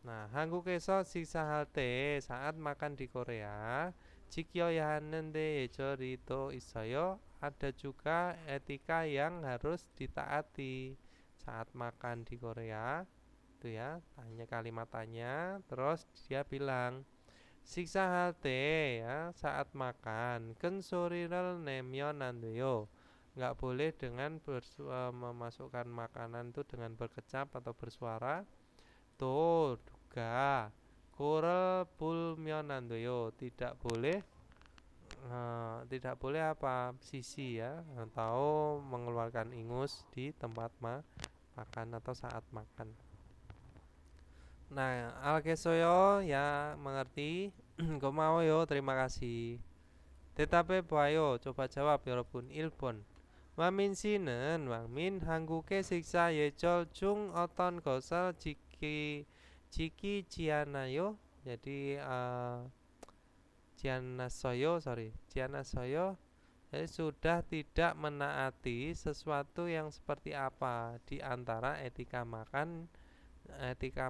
Nah, 한국에서 식사할 때 saat makan di Korea 지켜야 하는 데 예절이 또 있어요. Ada juga etika yang harus ditaati saat makan di Korea. Itu ya, tanya kalimat tanya, terus dia bilang 식사할 때 ya saat makan 근소리를 내면 안 돼요. Nggak boleh dengan memasukkan makanan itu dengan berkecap atau bersuara. Tuh, juga kurel pulmyon 안 돼요. Tidak boleh apa sisi ya atau mengeluarkan ingus di tempat makan atau saat makan. Nah, alkesoyo ya mengerti. 고마워요. terima kasih. 대답해 봐요. coba jawab 여러분. 1번. 왕민 씨는 왕민 한국의 식사 예절 중 어떤 것을 지키지 않아요? Jadi 지않았어요. Jadi sudah tidak menaati sesuatu yang seperti apa di antara etika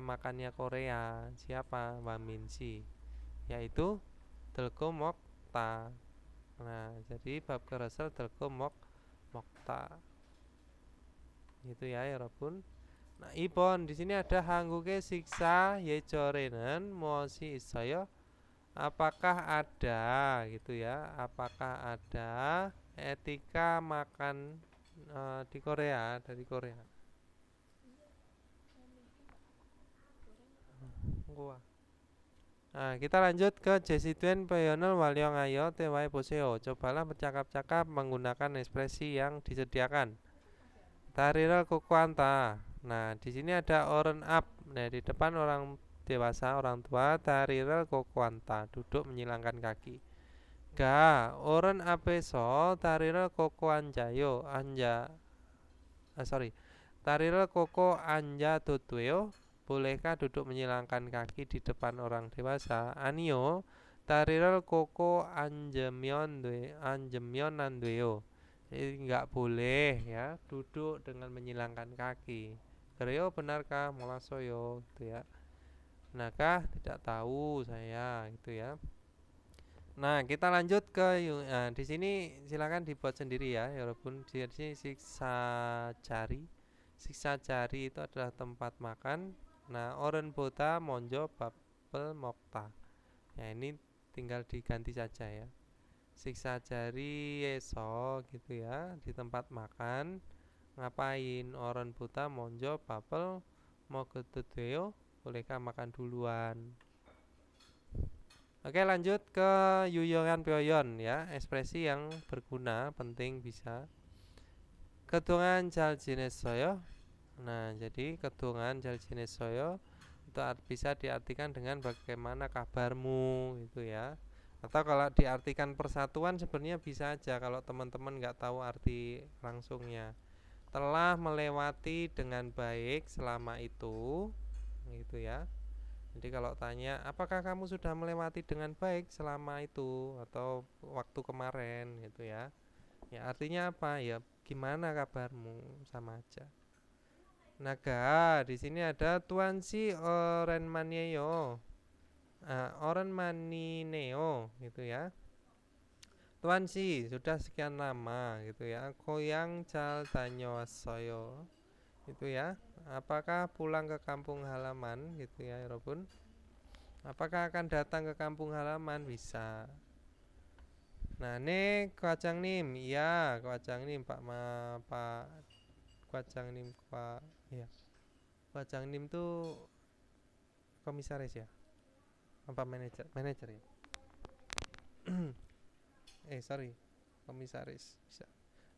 makannya Korea. Siapa? Wamin Si, yaitu Delko Mokta. Nah, jadi bab kerasal Delko Mokta. Gitu ya, Yarabbun. Nah, Ibon di sini ada 한국의 식사 예절에는 무엇이 있어요? Apakah ada gitu ya? Apakah ada etika makan di Korea dari Korea? Gua. Nah, kita lanjut ke 제시된 표현을 활용하여 대화해 보세요. Cobalah bercakap-cakap menggunakan ekspresi yang disediakan. Tariral kukuanta. Nah, di sini ada orang up. Nah, di depan orang dewasa, orang tua. Tariral kukuanta, duduk menyilangkan kaki. Ga, orang apeso. Tariral kukuanjayo, Tariral koko anja tutuyo. Bolehkah duduk menyilangkan kaki di depan orang dewasa? Anio, tariral koko anjemyon nanduyo. Jadi nggak boleh ya duduk dengan menyilangkan kaki. Kereo benarkah? Molasoyo gitu ya. Benarkah? Tidak tahu saya gitu ya. Nah, kita lanjut ke di sini silakan dibuat sendiri ya, walaupun di sini siksa jari itu adalah tempat makan. Nah, oren bota monjo babel mokta. Ya, ini tinggal diganti saja ya. Siksa jari eso gitu ya, di tempat makan. Ngapain? Oren buta monjo babel mau ketuteo, bolehkah makan duluan? Oke, lanjut ke yuyoran pyoyon ya, ekspresi yang berguna, penting bisa. Kedungan 잘 지냈어요? Nah, jadi kedungan 잘 지냈어요 itu bisa diartikan dengan bagaimana kabarmu gitu ya. Atau kalau diartikan persatuan sebenarnya bisa aja kalau teman-teman nggak tahu arti langsungnya. Telah melewati dengan baik selama itu, gitu ya. Jadi kalau tanya, apakah kamu sudah melewati dengan baik selama itu atau waktu kemarin, gitu ya? Ya artinya apa? Ya gimana kabarmu, sama aja. Naga di sini ada Tuan si Oren Manieyo. Oren Manineo gitu ya. Tuan si sudah sekian lama gitu ya. Koyang cal tanyo soyo gitu ya. Apakah pulang ke kampung halaman gitu ya, Robun? Apakah akan datang ke kampung halaman? Bisa. Nah, ini Kwajangnim, iya Kwajangnim Pak Kwajangnim Pak, iya. Kwajangnim tuh komisaris ya? Apa manajer? Manajer ya? Komisaris bisa.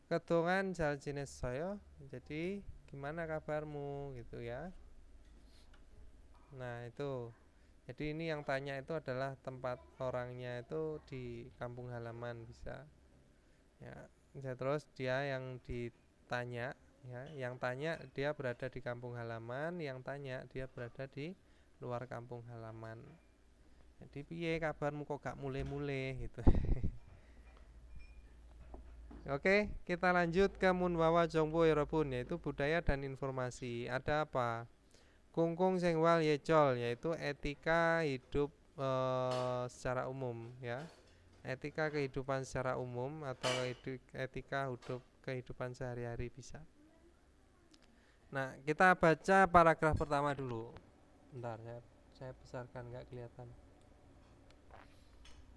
Kedungan 잘 지냈어요? Jadi gimana kabarmu gitu ya? Nah itu Jadi ini yang tanya itu adalah tempat orangnya itu di kampung halaman bisa. Ya, terus dia yang ditanya, ya, yang tanya dia berada di kampung halaman, yang tanya dia berada di luar kampung halaman. Jadi piye kabarmu kok gak mulai-mulai gitu. Oke, kita lanjut ke Munwawa Jongpo Yorobun, yaitu budaya dan informasi. Ada apa? Kungkung Sengwal Yecol, yaitu etika hidup secara umum, ya. Etika kehidupan secara umum atau etika hidup kehidupan sehari-hari bisa. Nah, kita baca paragraf pertama dulu. Bentar, saya besarkan nggak kelihatan.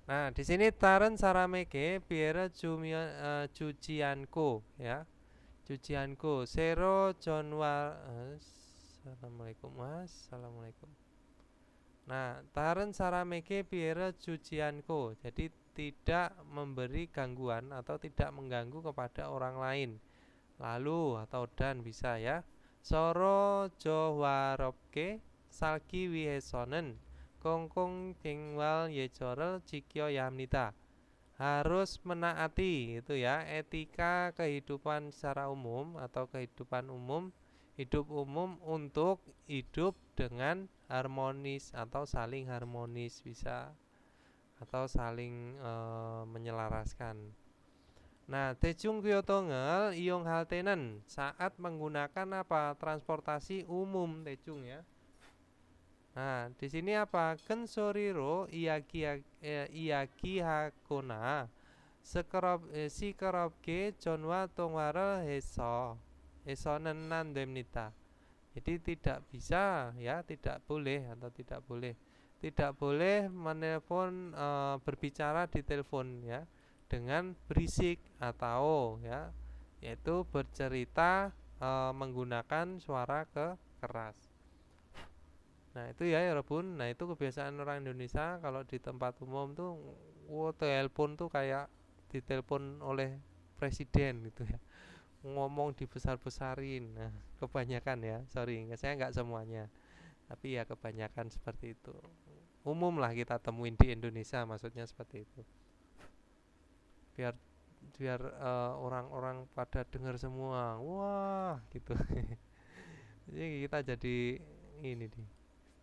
Nah, di sini Taren Sarameke Biera Cucianko, ya. Cucianko Sero Jonwar. Assalamualaikum Mas. Assalamualaikum. Nah, Taren Sarameke Biera Cucianko. Jadi tidak memberi gangguan atau tidak mengganggu kepada orang lain. Lalu atau dan bisa, ya. Soro Jowaropke Salki Wihesonen Kongkong tingwal Yejorel Cikyo Yamnita. Harus menaati itu, ya, etika kehidupan secara umum atau kehidupan umum, hidup umum untuk hidup dengan harmonis atau saling harmonis bisa, atau saling menyelaraskan. Nah, Tejung Kyotongel Iong Haltenen saat menggunakan apa? Transportasi umum Tejung, ya. Nah, di sini apa? Kensoriro Iyaki Hakona Sikerobke Jonwa Tongwara Hesonen Nandemnita. Jadi tidak bisa, ya, tidak boleh atau tidak boleh menelpon, berbicara di telepon, ya, dengan berisik atau, ya, yaitu bercerita menggunakan suara keras. Nah, itu ya Rebun. Nah, itu kebiasaan orang Indonesia kalau di tempat umum tuh telepon tuh kayak ditelepon oleh presiden gitu, ya. Ngomong dibesar-besarin. Nah, kebanyakan, ya. Sorry, saya nggak semuanya. Tapi ya kebanyakan seperti itu. Umum lah kita temuin di Indonesia, maksudnya seperti itu. Biar orang-orang pada dengar semua. Wah, gitu. Jadi kita jadi ini nih,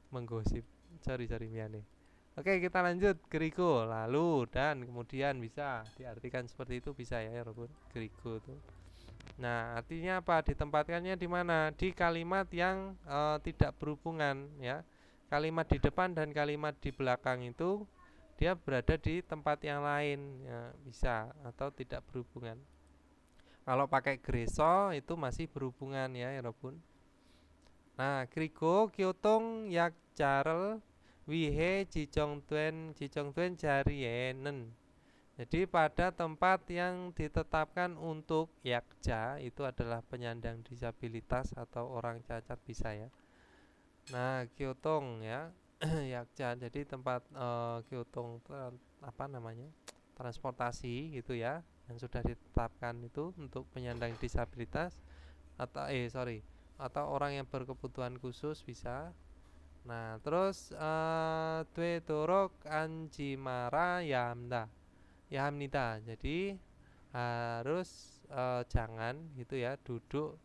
menggosip. Sorry Miane. Oke, kita lanjut. Gerigo, lalu, dan, kemudian bisa diartikan seperti itu, bisa, ya Robun. Gerigo tuh. Nah, artinya apa? Ditempatkannya di mana? Di kalimat yang tidak berhubungan, ya. Kalimat di depan dan kalimat di belakang itu dia berada di tempat yang lain, ya, bisa atau tidak berhubungan. Kalau pakai greso itu masih berhubungan, ya Robun. Nah, Krigo Kyotong Yak Charel Wihe Jijong Tuen Jarienen. Jadi pada tempat yang ditetapkan untuk yakja itu adalah penyandang disabilitas atau orang cacat bisa, ya. Nah, Kyotong, ya, yakja. Jadi tempat Kyotong apa namanya? Transportasi gitu, ya, yang sudah ditetapkan itu untuk penyandang disabilitas atau atau orang yang berkebutuhan khusus bisa. Nah, terus Dwe Dorok Anjimara Yahamnita. Jadi harus jangan gitu, ya, duduk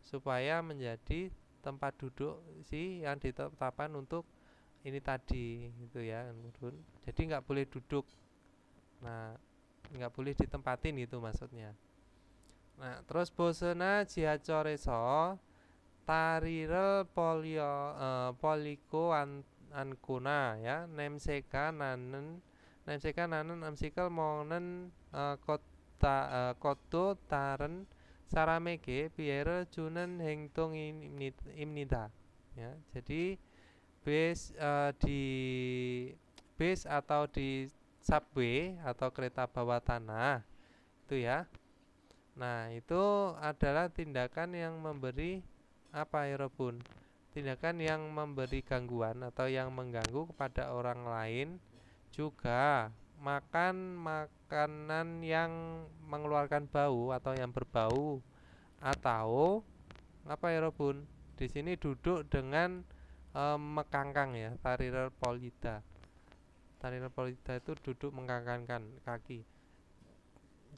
supaya menjadi tempat duduk si yang ditetapkan untuk ini tadi gitu, ya. Jadi nggak boleh duduk. Nah, nggak boleh ditempatin gitu maksudnya. Nah, terus bosena jihacoreso tarirel poliko ankuna, ya, nemseka nanen amsikal monen koto taren saramege biere junen hengtung imnida, ya. Jadi di base atau di subway atau kereta bawah tanah itu, ya. Nah, itu adalah tindakan yang memberi apa, ya Robun? Tindakan yang memberi gangguan atau yang mengganggu kepada orang lain. Juga makan makanan yang mengeluarkan bau atau yang berbau, atau apa, ya Robun? Di sini duduk dengan mekangkang ya, tariral polida. Tariral polida itu duduk mengangkangkan kaki.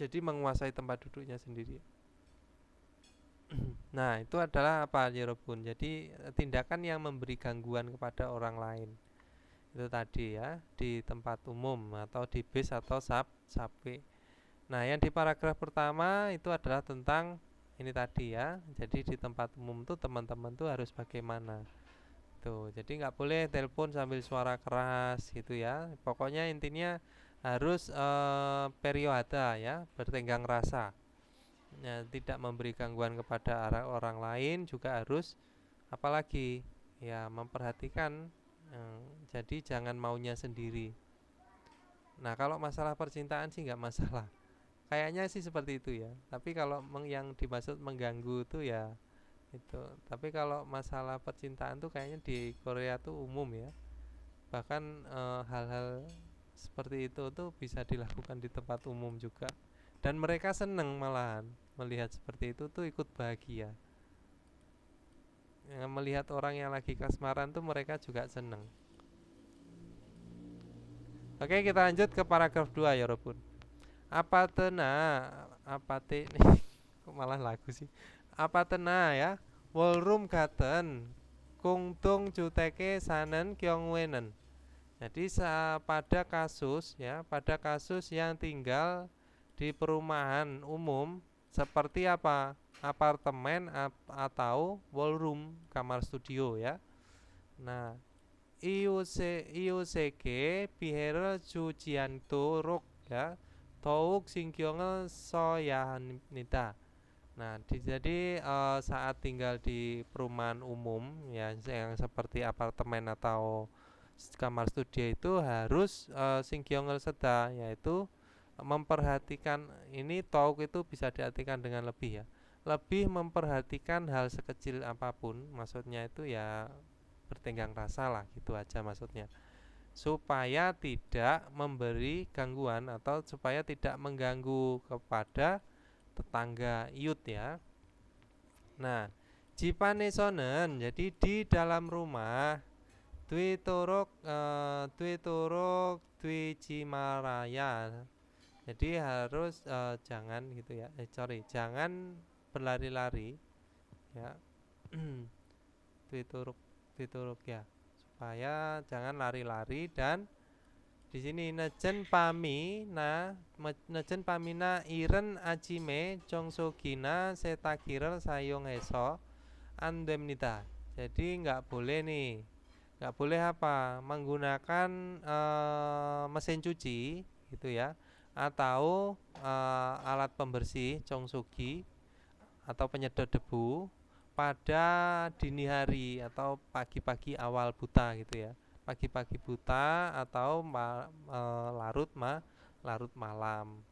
Jadi menguasai tempat duduknya sendiri. Nah, itu adalah apa Yerobun? Jadi tindakan yang memberi gangguan kepada orang lain. Itu tadi ya, di tempat umum atau di bis atau subway. Nah, yang di paragraf pertama itu adalah tentang ini tadi ya. Jadi di tempat umum tuh teman-teman tuh harus bagaimana. Tuh, jadi nggak boleh telepon sambil suara keras gitu ya. Pokoknya intinya harus periwada ya, bertenggang rasa. Ya, tidak memberi gangguan kepada orang lain juga harus apalagi ya memperhatikan. Jadi jangan maunya sendiri. Nah, kalau masalah percintaan sih nggak masalah. Kayaknya sih seperti itu ya. Tapi kalau yang dimaksud mengganggu itu ya itu. Tapi kalau masalah percintaan tuh kayaknya di Korea tuh umum ya. Bahkan hal-hal seperti itu tuh bisa dilakukan di tempat umum juga. Dan mereka seneng malahan melihat seperti itu tuh ikut bahagia. Melihat orang yang lagi kasmaran tuh mereka juga seneng. Oke, kita lanjut ke paragraf 2 ya Robun. Apa tena apa te kok malah lagu sih. Apa tena ya? Wolrum gaten kungtung juteke sanen kyongwenen. Jadi pada kasus ya, pada kasus yang tinggal di perumahan umum seperti apa? Apartemen atau ballroom, kamar studio ya. Nah, IUCG bihere jujianto rok ya. Touk singkyongel soyahanita. Nah, jadi saat tinggal di perumahan umum ya yang seperti apartemen atau kamar studio itu harus singkyongel seda, yaitu memperhatikan ini tauk itu bisa diartikan dengan lebih ya. Lebih memperhatikan hal sekecil apapun, maksudnya itu ya bertenggang rasa lah gitu aja maksudnya. Supaya tidak memberi gangguan atau supaya tidak mengganggu kepada tetangga iut ya. Nah, jipanesonen jadi di dalam rumah dwi turuk dwi cimaraya. Jadi harus jangan gitu ya. Jangan berlari-lari ya. dwi turuk ya. Supaya jangan lari-lari dan di sini nejen pamina iren ajime jongsogina setakirel sayong eso andemnita. Jadi nggak boleh nih, nggak boleh apa menggunakan mesin cuci gitu ya, atau alat pembersih jongsogi atau penyedot debu pada dini hari atau pagi-pagi awal buta gitu ya, pagi-pagi buta atau larut malam.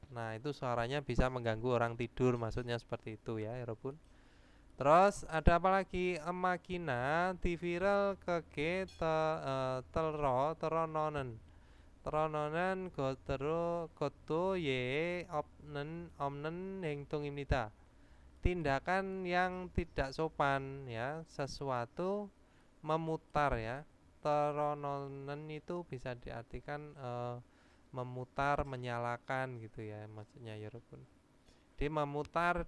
Nah, itu suaranya bisa mengganggu orang tidur, maksudnya seperti itu ya, Robun. Terus ada apa lagi? Emakina viral kege telro terononen. Terononen goto ye omnen hengtung imnita. Tindakan yang tidak sopan ya, sesuatu memutar ya. Terononen itu bisa diartikan memutar, menyalakan gitu ya, maksudnya ya Robun. Dia memutar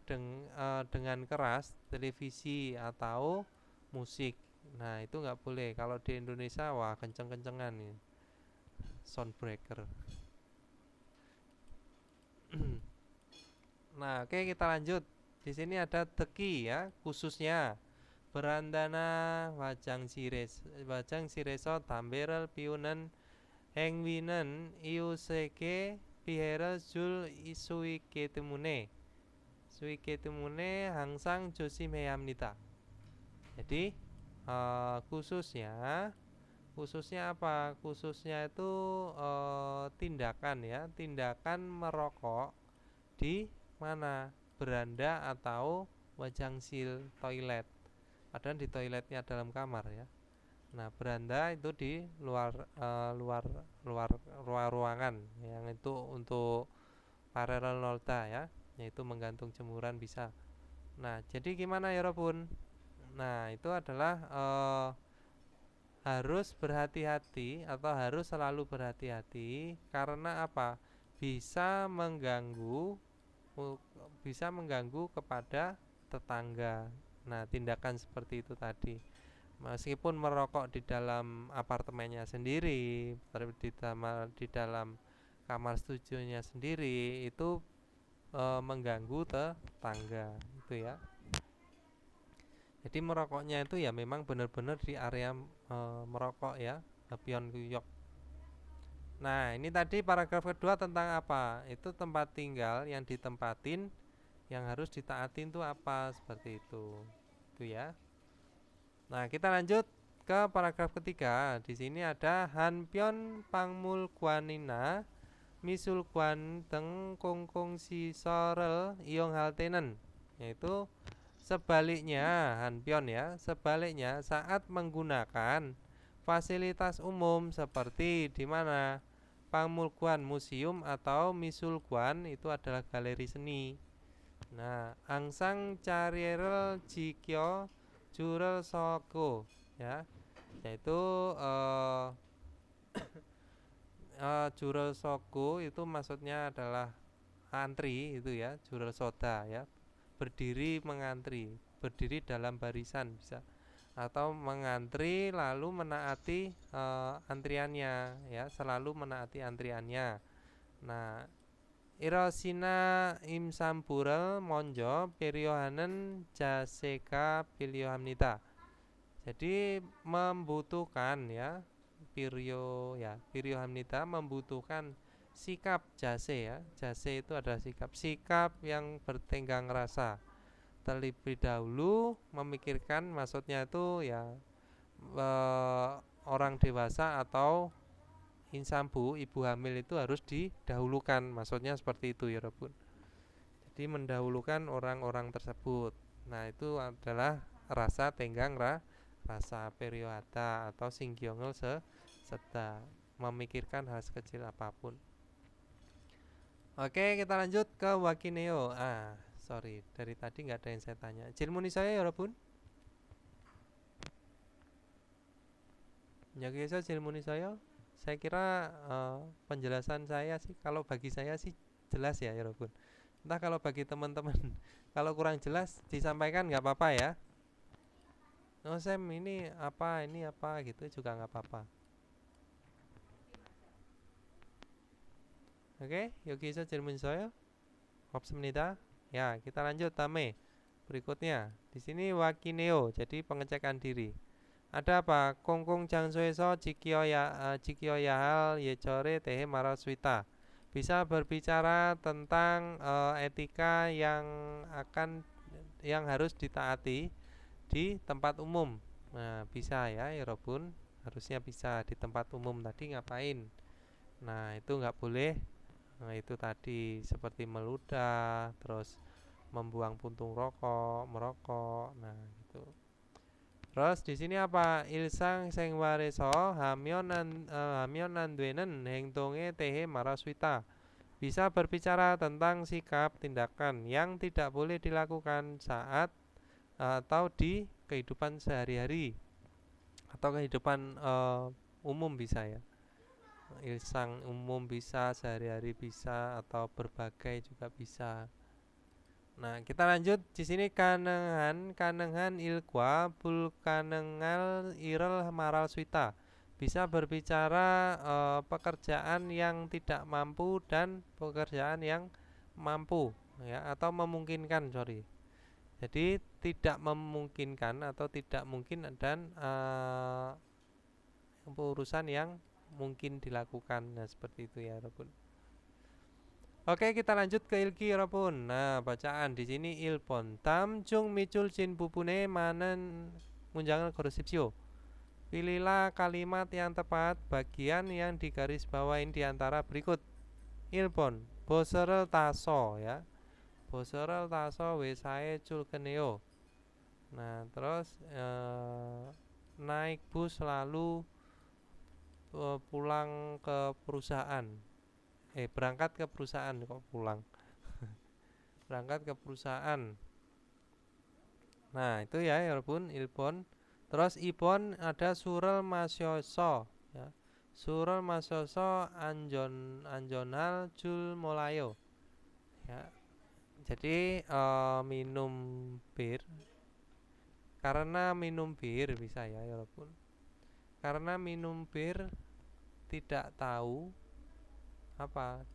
dengan keras televisi atau musik. Nah, itu nggak boleh. Kalau di Indonesia wah kenceng-kencengan nih. Soundbreaker. Nah, oke kita lanjut. Di sini ada teki ya, khususnya berandana wajang sireso tamberel piunan hengwinen iuseke pihera jul isuike temune. Suike temune hangsang josim heyamnita. Jadi khususnya apa? Khususnya itu tindakan ya, tindakan merokok di mana? Beranda atau wajangsil toilet. Padahal di toiletnya dalam kamar ya. Nah, beranda itu di luar ruangan yang itu untuk paralel nolta ya, yaitu menggantung jemuran bisa. Nah, jadi gimana ya Robun? Nah, itu adalah harus berhati-hati atau harus selalu berhati-hati karena apa? Bisa mengganggu bisa mengganggu kepada tetangga. Nah, tindakan seperti itu tadi. Meskipun merokok di dalam apartemennya sendiri, di dalam kamar studionya sendiri itu mengganggu tetangga itu ya. Jadi merokoknya itu ya memang benar-benar di area merokok ya, pion kuyok. Nah, ini tadi paragraf kedua tentang apa? Itu tempat tinggal yang ditempatin yang harus ditaatin itu apa seperti itu. Itu ya. Nah, kita lanjut ke paragraf ketiga. Di sini ada hanpyeon pangmulkwanina misulkwan teng kongkong si sorel iong haltenen, yaitu sebaliknya hanpyeon ya, sebaliknya saat menggunakan fasilitas umum seperti di mana pangmulkwan museum atau misulkwan itu adalah galeri seni. Nah, angsang carierel jikyo jurel soko ya, yaitu jurel soku itu maksudnya adalah antri itu ya, jurel soda ya, berdiri mengantri, berdiri dalam barisan bisa, atau mengantri lalu menaati antriannya ya, selalu menaati antriannya. Nah, Irosina imsamburel monjo piryohanen jaseka pilyohamnita. Jadi membutuhkan ya, Piryo Hamnita membutuhkan sikap jase ya. Jase itu adalah sikap yang bertenggang rasa. Terlebih dahulu memikirkan, maksudnya itu ya orang dewasa atau insambu, ibu hamil itu harus didahulukan. Maksudnya seperti itu ya Rabun. Jadi mendahulukan orang-orang tersebut. Nah, itu adalah rasa tenggang rasa periohata atau singgyongel serta memikirkan hal sekecil apapun. Oke, kita lanjut ke wakineo. Sorry, dari tadi nggak ada yang saya tanya. Jilmuni saya ya Rabun. Ya guys, jilmuni saya. Saya kira penjelasan saya sih, kalau bagi saya sih jelas ya Rabun. Entah kalau bagi teman-teman kalau kurang jelas disampaikan nggak apa-apa ya. Oh Sam, ini apa gitu juga nggak apa-apa. Oke, 여기 서 질문서요. 없습니다. Ya, kita lanjut tame. Berikutnya, di sini wakineo, jadi pengecekan diri. Ada apa? Kongkong 장소에서 지켜야 할 예절에 대해 말할 수 있다. Bisa berbicara tentang etika yang harus ditaati di tempat umum. Nah, bisa ya, Robun. Harusnya bisa di tempat umum tadi ngapain? Nah, itu nggak boleh. Nah, itu tadi seperti meludah, terus membuang puntung rokok, merokok. Nah, gitu. Terus di sini apa? Ilsang 생활에서 하면 안 되는 행동에 대해 말할 수 있다. Bisa berbicara tentang sikap tindakan yang tidak boleh dilakukan saat atau di kehidupan sehari-hari atau kehidupan umum bisa ya. Ilsang umum bisa, sehari-hari bisa, atau berbagai juga bisa. Nah, kita lanjut di sini kanengan ilkwa bul kanengal irel maral suita. Bisa berbicara pekerjaan yang tidak mampu dan pekerjaan yang mampu ya, atau memungkinkan, sorry. Jadi tidak memungkinkan atau tidak mungkin dan urusan yang mungkin dilakukan. Nah, seperti itu ya, Rabun. Oke, kita lanjut ke ilki, Rabun. Nah, bacaan di sini ilpon. Tamjung micul jin bubune manen munjangan korupsio. Pilihlah kalimat yang tepat bagian yang digarisbawain di antara berikut. Ilpon, boserel taso ya. Boserel taso wesae culkeneo. Nah, terus naik bus lalu pulang ke perusahaan. Berangkat ke perusahaan kok pulang. Berangkat ke perusahaan. Nah, itu ya walaupun ilpon Terus ibon ada surel masyoso ya. Surel masyoso anjonal jul molayo ya. Jadi minum bir, karena minum bir bisa ya walaupun karena minum bir tidak tahu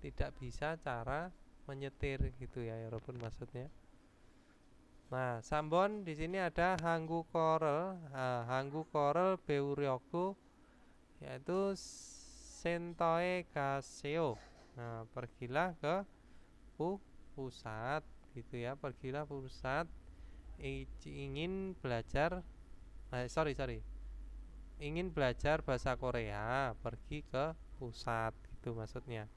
tidak bisa cara menyetir gitu ya walaupun maksudnya. Nah, Sambon di sini ada hanggu korel, hanggu korel beuryoku yaitu sentoe gaseo. Nah, pergilah ke pusat gitu ya, pergilah pusat ingin belajar, sorry, ingin belajar bahasa Korea, pergi ke pusat gitu maksudnya.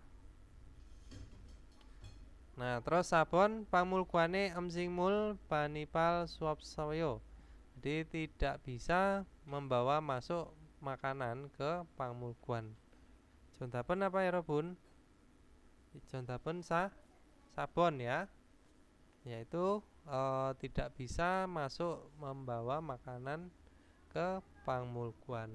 Nah, terus sabon pamulkuane emsingmul panipal suap sayo. Jadi tidak bisa membawa masuk makanan ke pamulkuan. Contapen apa ya Robun? Contapen sabon ya. Yaitu tidak bisa masuk membawa makanan ke pamulkuan.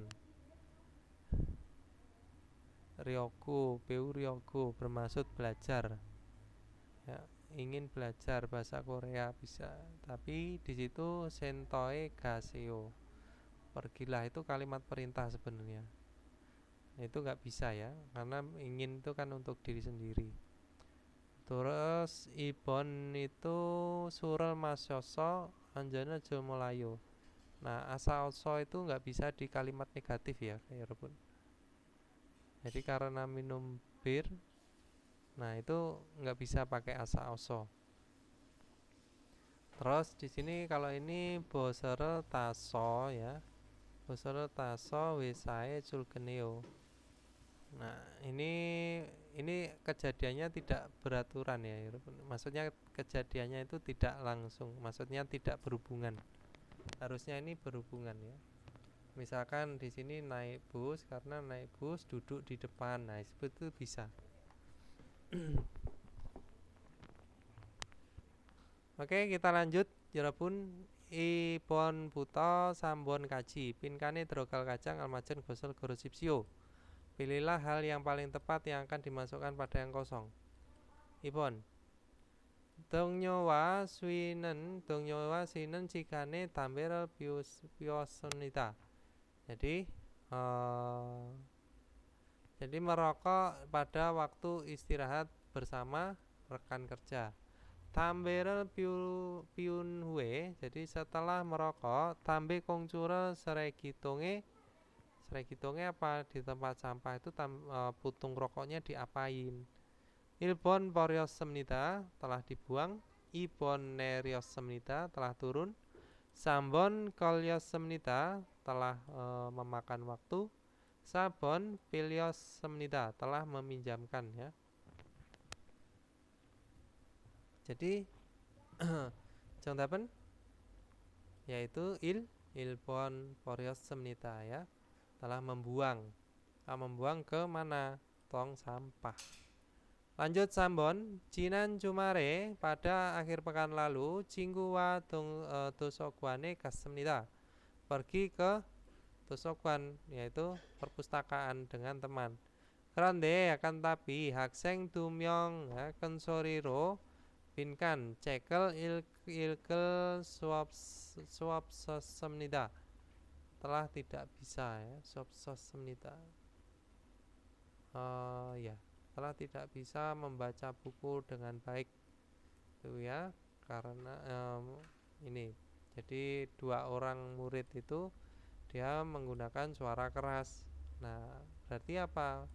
Ryoku, peu ryoku bermaksud belajar. Ya, ingin belajar bahasa Korea bisa, tapi di situ sentoe gaseo, pergilah itu kalimat perintah sebenarnya, itu nggak bisa ya, karena ingin itu kan untuk diri sendiri. Terus ibon itu surel masyoso anjana jomolayo. Nah, asa oso itu nggak bisa di kalimat negatif ya kayak Robun. Jadi karena minum bir, nah itu nggak bisa pakai asa oso. Terus di sini kalau ini bosere taso ya, bosere taso wesae culkeneo. Nah ini kejadiannya tidak beraturan ya, maksudnya kejadiannya itu tidak langsung, maksudnya tidak berhubungan. Harusnya ini berhubungan ya. Misalkan di sini naik bus, karena naik bus duduk di depan, nah itu bisa. Oke, kita lanjut. Jarapun ipon buto sambon kaji pinkane drogal kacang almajen gosol gorosipsio. Pilihlah hal yang paling tepat yang akan dimasukkan pada yang kosong. Ipon dongnyowa swinen cikane tamber piosonita. Jadi jadi merokok pada waktu istirahat bersama rekan kerja. Tamberel piunhue, jadi setelah merokok tambe kongcura seregitonge apa di tempat sampah itu putung rokoknya diapain. Ilbon poriosemnita telah dibuang, ibon neriosemnita telah turun, sambon koliosemnita telah memakan waktu, sabon piliosemnita telah meminjamkan ya. Jadi contapen yaitu ilpon poriosemnita ya, telah membuang ke mana? Tong sampah. Lanjut Sambon, Jinan Jumare pada akhir pekan lalu Cingguwa Dosokwane Kasemnita, pergi ke Dosokwan yaitu perpustakaan dengan teman. Kronde akan tapi Hakseng Dumyong Kensoriro Binkan cekel ilkel suap sosemnida telah tidak bisa ya, suap sosemnida ya telah tidak bisa membaca buku dengan baik itu ya, karena ini jadi dua orang murid itu dia menggunakan suara keras. Nah berarti apa?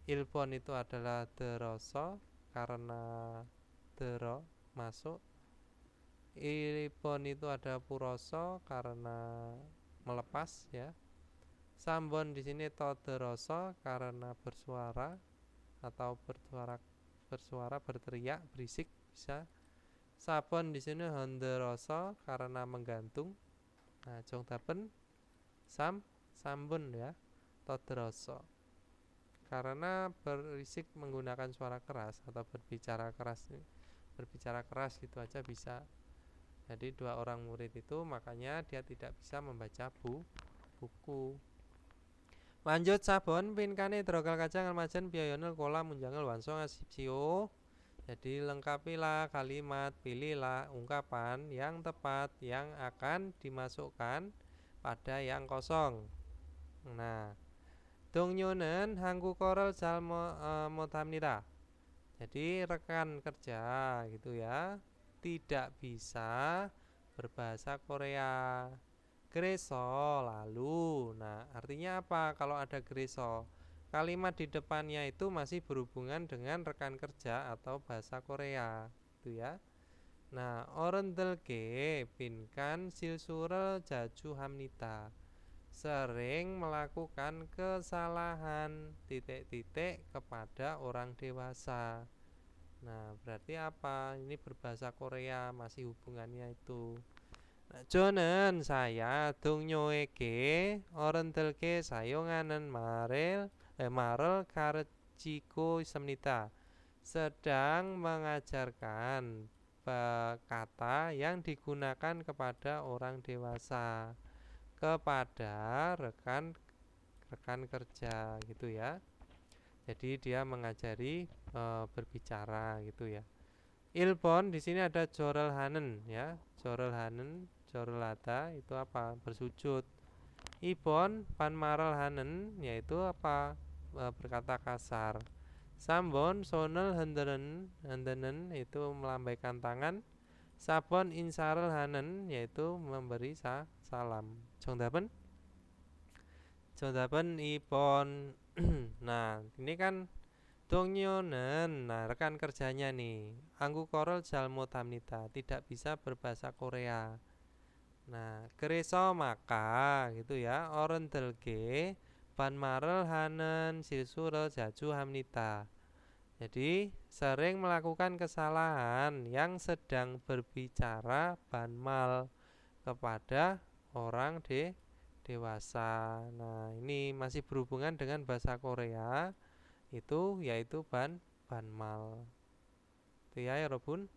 Ilpon itu adalah deroso karena dero masuk, ilipon itu ada puroso karena melepas ya. Sambon di sini toderoso karena bersuara atau bersuara berteriak berisik bisa. Sabon di sini honderoso karena menggantung. Nah jongtapen sambon ya toderoso karena berisik menggunakan suara keras atau berbicara keras gitu aja bisa. Jadi 2 orang murid itu makanya dia tidak bisa membaca buku. Lanjut sabon pinkane drogal kacang almajen piyayonel kola munjangel wanso ngasipsio. Jadi lengkapilah kalimat, pilihlah ungkapan yang tepat yang akan dimasukkan pada yang kosong. Nah, 동료는 한국어를 잘 못합니다. Jadi rekan kerja gitu ya, tidak bisa berbahasa Korea. Greso lalu. Nah, artinya apa kalau ada greso? Kalimat di depannya itu masih berhubungan dengan rekan kerja atau bahasa Korea, gitu ya. Nah, 어른들께 빈칸 실수를 자주 합니다. Sering melakukan kesalahan titik-titik kepada orang dewasa. Nah, berarti apa? Ini berbahasa Korea, masih hubungannya itu. Nah, 저는 saya 동료에게 어른들께 사용하는 말을 가르치고 있습니다. Sedang mengajarkan kata yang digunakan kepada orang dewasa kepada rekan kerja gitu ya. Jadi dia mengajari berbicara gitu ya. Ilbon di sini ada jorelhanen ya. Jorelhanen, jorelada itu apa? Bersujud. Ibon panmarelhanen yaitu apa? Berkata kasar. Sambon sonel hendenen itu melambaikan tangan. Sabon insarelhanen yaitu memberi salam. 정답은? 정답은 2번. Nah, ini kan 동료는 nah rekan kerjanya nih. 한국어를 잘 못합니다. Tidak bisa berbahasa Korea. Nah, 그래서 maka gitu ya. 어른들께 반말을 하는 실수를 자주 합니다. Jadi sering melakukan kesalahan yang sedang berbicara banmal kepada orang dewasa. Nah, ini masih berhubungan dengan bahasa Korea itu yaitu banmal. Itu ya, 여러분.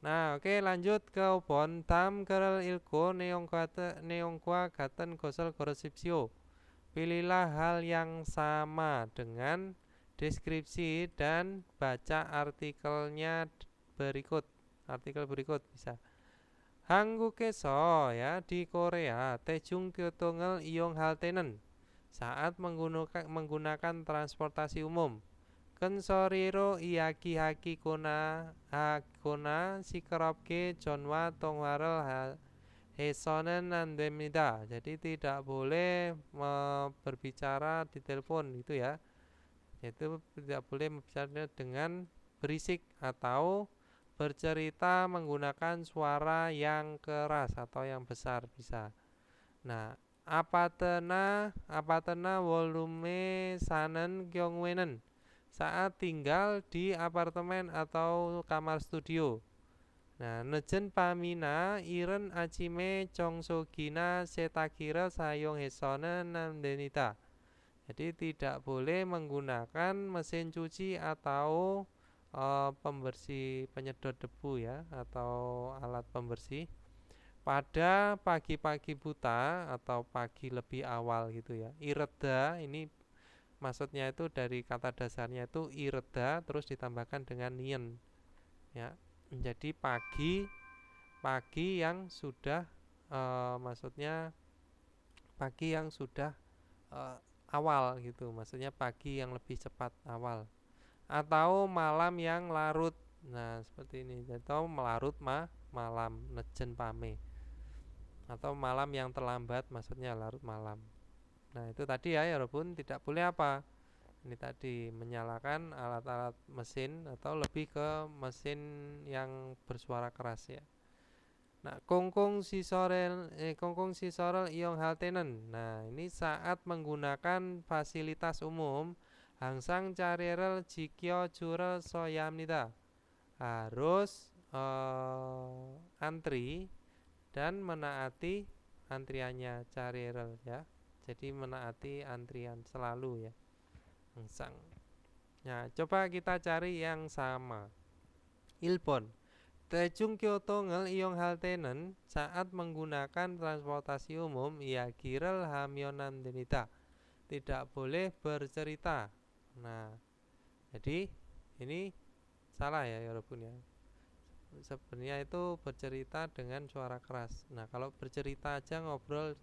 Nah, oke lanjut ke 5번. 다음 글을 읽고 내용과 같은 것을 걸으십시오. Pilihlah hal yang sama dengan deskripsi dan baca artikelnya berikut. Artikel berikut bisa. 한국에서 ya di Korea 대중교통을 이용할 때는 saat menggunakan transportasi umum 큰 소리로 이야기하거나 시끄럽게 전화 통화를 해서는 안 됩니다. Jadi tidak boleh berbicara di telepon itu ya. Itu tidak boleh berbicara dengan berisik atau bercerita menggunakan suara yang keras atau yang besar bisa. Nah, 아파트나 원룸에 사는 경우에는 saat tinggal di apartemen atau kamar studio. Nah, 늦은 밤이나 이른 아침에 청소기나 세탁기를 사용해서는 안 됩니다. Jadi tidak boleh menggunakan mesin cuci atau pembersih penyedot debu ya atau alat pembersih pada pagi-pagi buta atau pagi lebih awal gitu ya. Ireda ini maksudnya itu dari kata dasarnya itu ireda terus ditambahkan dengan nien ya. Jadi pagi yang sudah maksudnya pagi yang sudah awal gitu. Maksudnya pagi yang lebih cepat awal. Atau malam yang larut. Nah, seperti ini. Atau melarut malam nejen pame. Atau malam yang terlambat maksudnya larut malam. Nah, itu tadi ya 여러분 tidak boleh apa? Ini tadi menyalakan alat-alat mesin atau lebih ke mesin yang bersuara keras ya. Nah, kongkong sisorel i용할 때는 nah, ini saat menggunakan fasilitas umum 항상 자리를 지켜줘야 합니다. Harus antri dan menaati antriannya 자리를 ya. Jadi menaati antrian selalu ya. Nah, coba kita cari yang sama. 1번. Tejung Kyoto ngel iyong haltenen saat menggunakan transportasi umum ya girel hamyonan denita. Tidak boleh bercerita. Nah, jadi ini salah ya Yorobun ya. Sebenarnya itu bercerita dengan suara keras. Nah, kalau bercerita aja ngobrol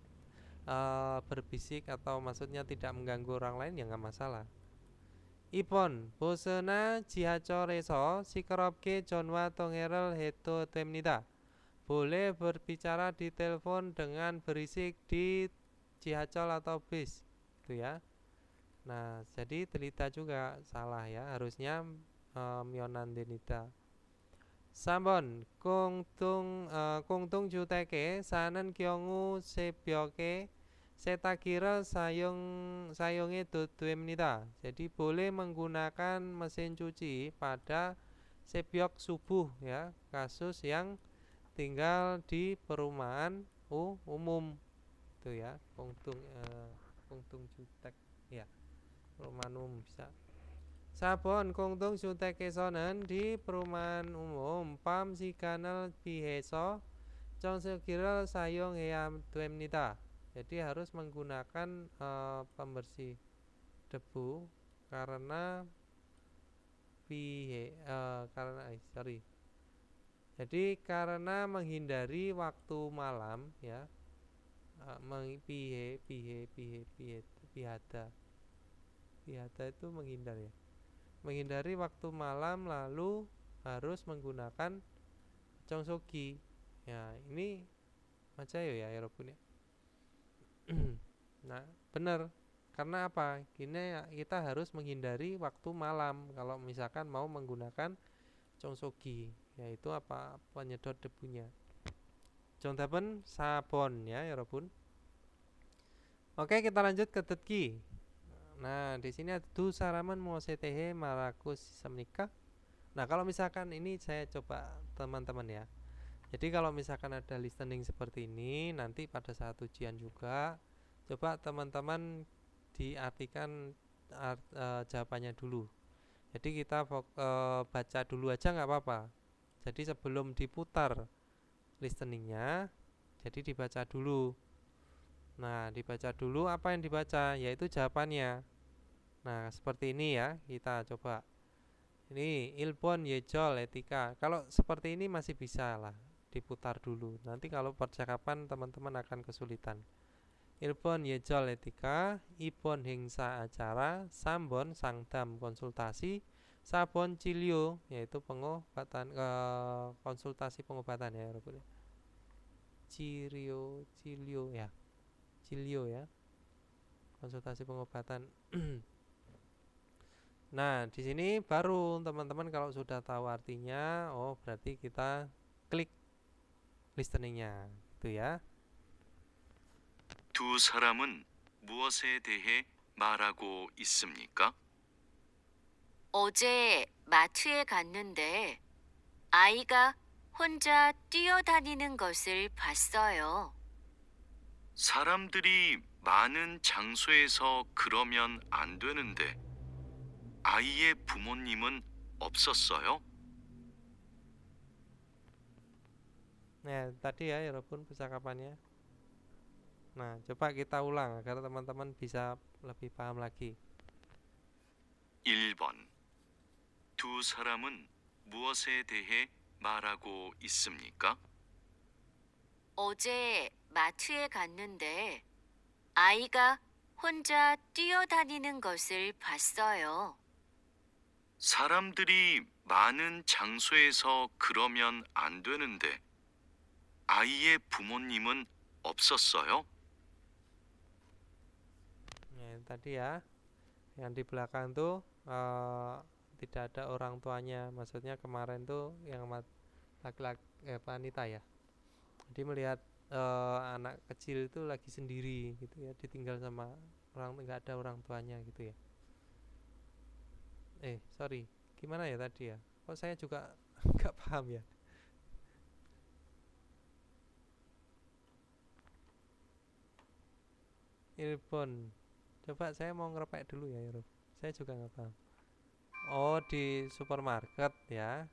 berbisik atau maksudnya tidak mengganggu orang lain ya nggak masalah. Ipon 보스나 지하철에서 시끄럽게 전화 통화를 해도 됩니다. Boleh berbicara di telepon dengan berisik di 지하철 atau bis, gitu ya. Nah, jadi delita juga salah ya, harusnya myonan denita. 3번 공동주택에 사는 경우 새벽에 세탁기를 사용해도 됩니다. Jadi boleh menggunakan mesin cuci pada sebyok subuh ya, kasus yang tinggal di perumahan umum itu ya, 공동주택 ya, perumahan umum bisa. 4번 공동주택에서는 di perumahan umum 밤 시간을 피해서 정수기를 사용해야 됩니다. Jadi harus menggunakan pembersih debu karena karena menghindari waktu malam ya, pihada itu menghindar ya, menghindari waktu malam lalu harus menggunakan 정수기 ya. Ini 맞아요 ya 여러분 ya. Nah, benar. Karena apa? Gini ya, kita harus menghindari waktu malam kalau misalkan mau menggunakan 정수기, yaitu apa? Penyedot debunya. 정답은 4번 ya, 여러분. Oke, kita lanjut ke tetki. Nah, di sini ada 두 사람은 무엇에 대해 말하고 있습니까? Nah, kalau misalkan ini saya coba teman-teman ya. Jadi kalau misalkan ada listening seperti ini, nanti pada saat ujian juga coba teman-teman diartikan jawabannya dulu. Jadi kita baca dulu aja nggak apa-apa. Jadi sebelum diputar listeningnya, jadi dibaca dulu. Nah, dibaca dulu apa yang dibaca, yaitu jawabannya. Nah, seperti ini ya, kita coba. Ini ilpon yejol etika. Kalau seperti ini masih bisa lah diputar dulu. Nanti kalau percakapan teman-teman akan kesulitan. Ilpon yejol etika, ipon hengsa acara, sambon sangdam konsultasi, sabon cilio yaitu pengobatan, konsultasi pengobatan ya, cilio ya, cilio ya, konsultasi pengobatan. Nah, di sini baru teman-teman kalau sudah tahu artinya, oh berarti kita klik listeningnya, gitu ya. 두 사람은 무엇에 대해 말하고 있습니까? 어제 마트에 갔는데 아이가 혼자 뛰어다니는 것을 봤어요. 사람들이 많은 장소에서 그러면 안 되는데 아이의 부모님은 없었어요? Nah, tadi ya walaupun percakapannya. Nah, coba kita ulang agar teman-teman bisa lebih paham lagi. 1번. 두 사람은 무엇에 대해 말하고 있습니까? 어제 마트에 갔는데 아이가 혼자 뛰어다니는 것을 봤어요. 사람들이 많은 장소에서 그러면 안 되는데 아이의 부모님은 없었어요? Nah, tadi ya, yang di belakang tuh tidak ada orang tuanya. Maksudnya kemarin tuh yang laki-laki wanita ya. Jadi melihat anak kecil itu lagi sendiri gitu ya, ditinggal sama orang, nggak ada orang tuanya gitu ya. Sorry, gimana ya tadi ya? Kok saya juga nggak paham ya? Ilpon, coba saya mau ngerepek dulu ya, Rob. Saya juga nggak paham. Oh, di supermarket ya.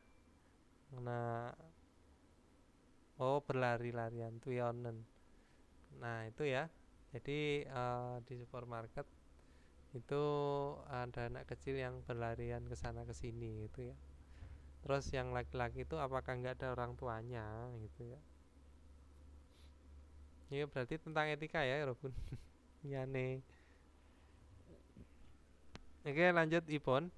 Nah, Oh, berlari-larian, tuyonen. Nah, itu ya. Jadi di supermarket itu ada anak kecil yang berlarian ke sana ke sini gitu ya. Terus yang laki-laki itu apakah nggak ada orang tuanya gitu ya. Ini berarti tentang etika ya, Robun. Iya nih. Oke, lanjut Ipon.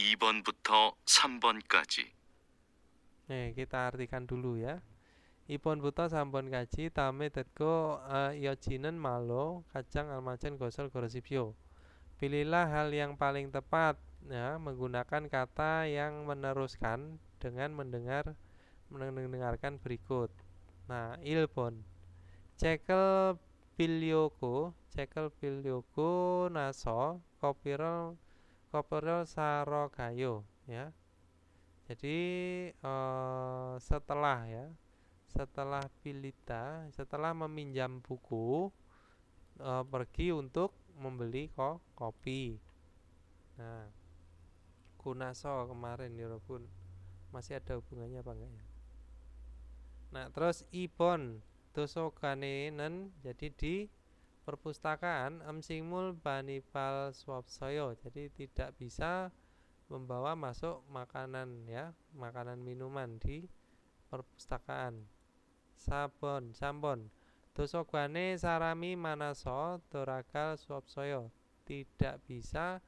2번부터 3번까지. Nih, kita artikan dulu ya. Ipun buta sampun kaji tame tetko iojinen malo kacang almacen gosol gorosipyo. Pilihlah hal yang paling tepat ya, menggunakan kata yang meneruskan dengan mendengarkan berikut. Nah, ilpon. Cekel pilyoko naso kopirol sarogayo ya. Jadi setelah setelah meminjam buku pergi untuk membeli kopi. Nah, kunaso kemarin ya pun masih ada hubungannya apa enggak ya? Nah, terus ibon dosokanenen jadi di perpustakaan emsingmul banipal swapsoyo. Jadi tidak bisa membawa masuk makanan ya, makanan minuman di perpustakaan. Sampon dosogane sarami manaso dorakal swapsoyo. Tidak bisa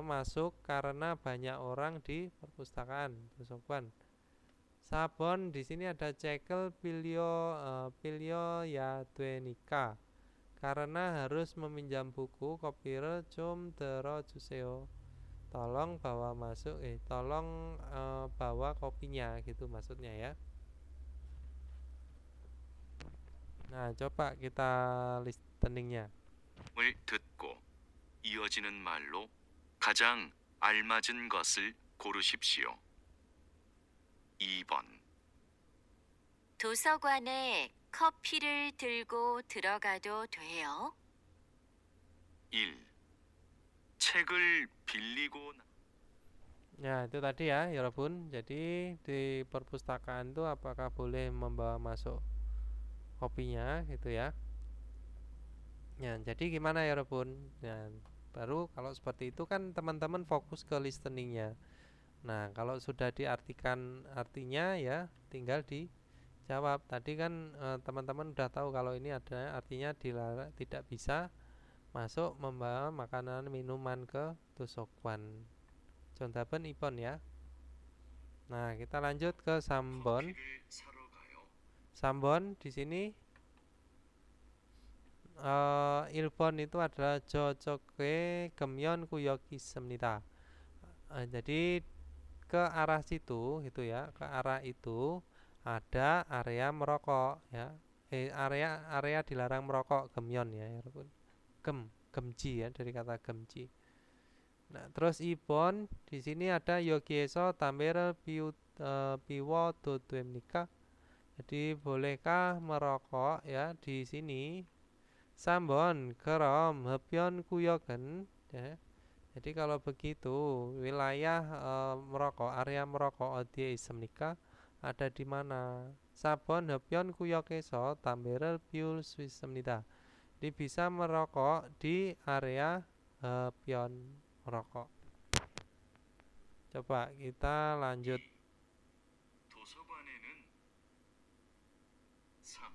masuk karena banyak orang di perpustakaan. Dosogwan. Sabon di sini ada cekel pilio ya duenika karena harus meminjam buku kopire cum tero juseo. Tolong bawa kopinya gitu maksudnya ya. Nah, coba kita listeningnya. 을 듣고 이어지는 말로 가장 알맞은 것을 고르십시오. 2번, 도서관에 커피를 들고 들어가도 돼요? 1. 책을 빌리고 Ya, itu tadi ya, Yorobun. Jadi di perpustakaan itu apakah boleh membawa masuk kopinya gitu ya. Ya, jadi gimana Yorobun? Ya, baru kalau seperti itu kan teman-teman fokus ke listeningnya. Nah, kalau sudah diartikan artinya ya tinggal dijawab. Tadi kan teman-teman udah tahu kalau ini ada artinya tidak bisa masuk membawa makanan minuman ke tusokwan. Contaben ipon ya. Nah, kita lanjut ke Sambon. 커피를 사러 가요. Sambon di sini ilpon itu adalah jojoke gemyon kuyoki semnita. Jadi ke arah situ gitu ya, ke arah itu ada area merokok ya. Area dilarang merokok gemyon ya. Gemji ya dari kata gemji. Nah, terus ipon di sini ada yogieso tamber piwo dodwemnika. Jadi bolehkah merokok ya di sini? Sambon kerom hepion kuyoken ya. Jadi kalau begitu wilayah merokok, area merokok odie isemnika ada di mana? Sabon hepion kuyokeso tamberel piul swisemnida. Jadi bisa merokok di area hepion merokok. Coba kita lanjut. 도서관에는 3.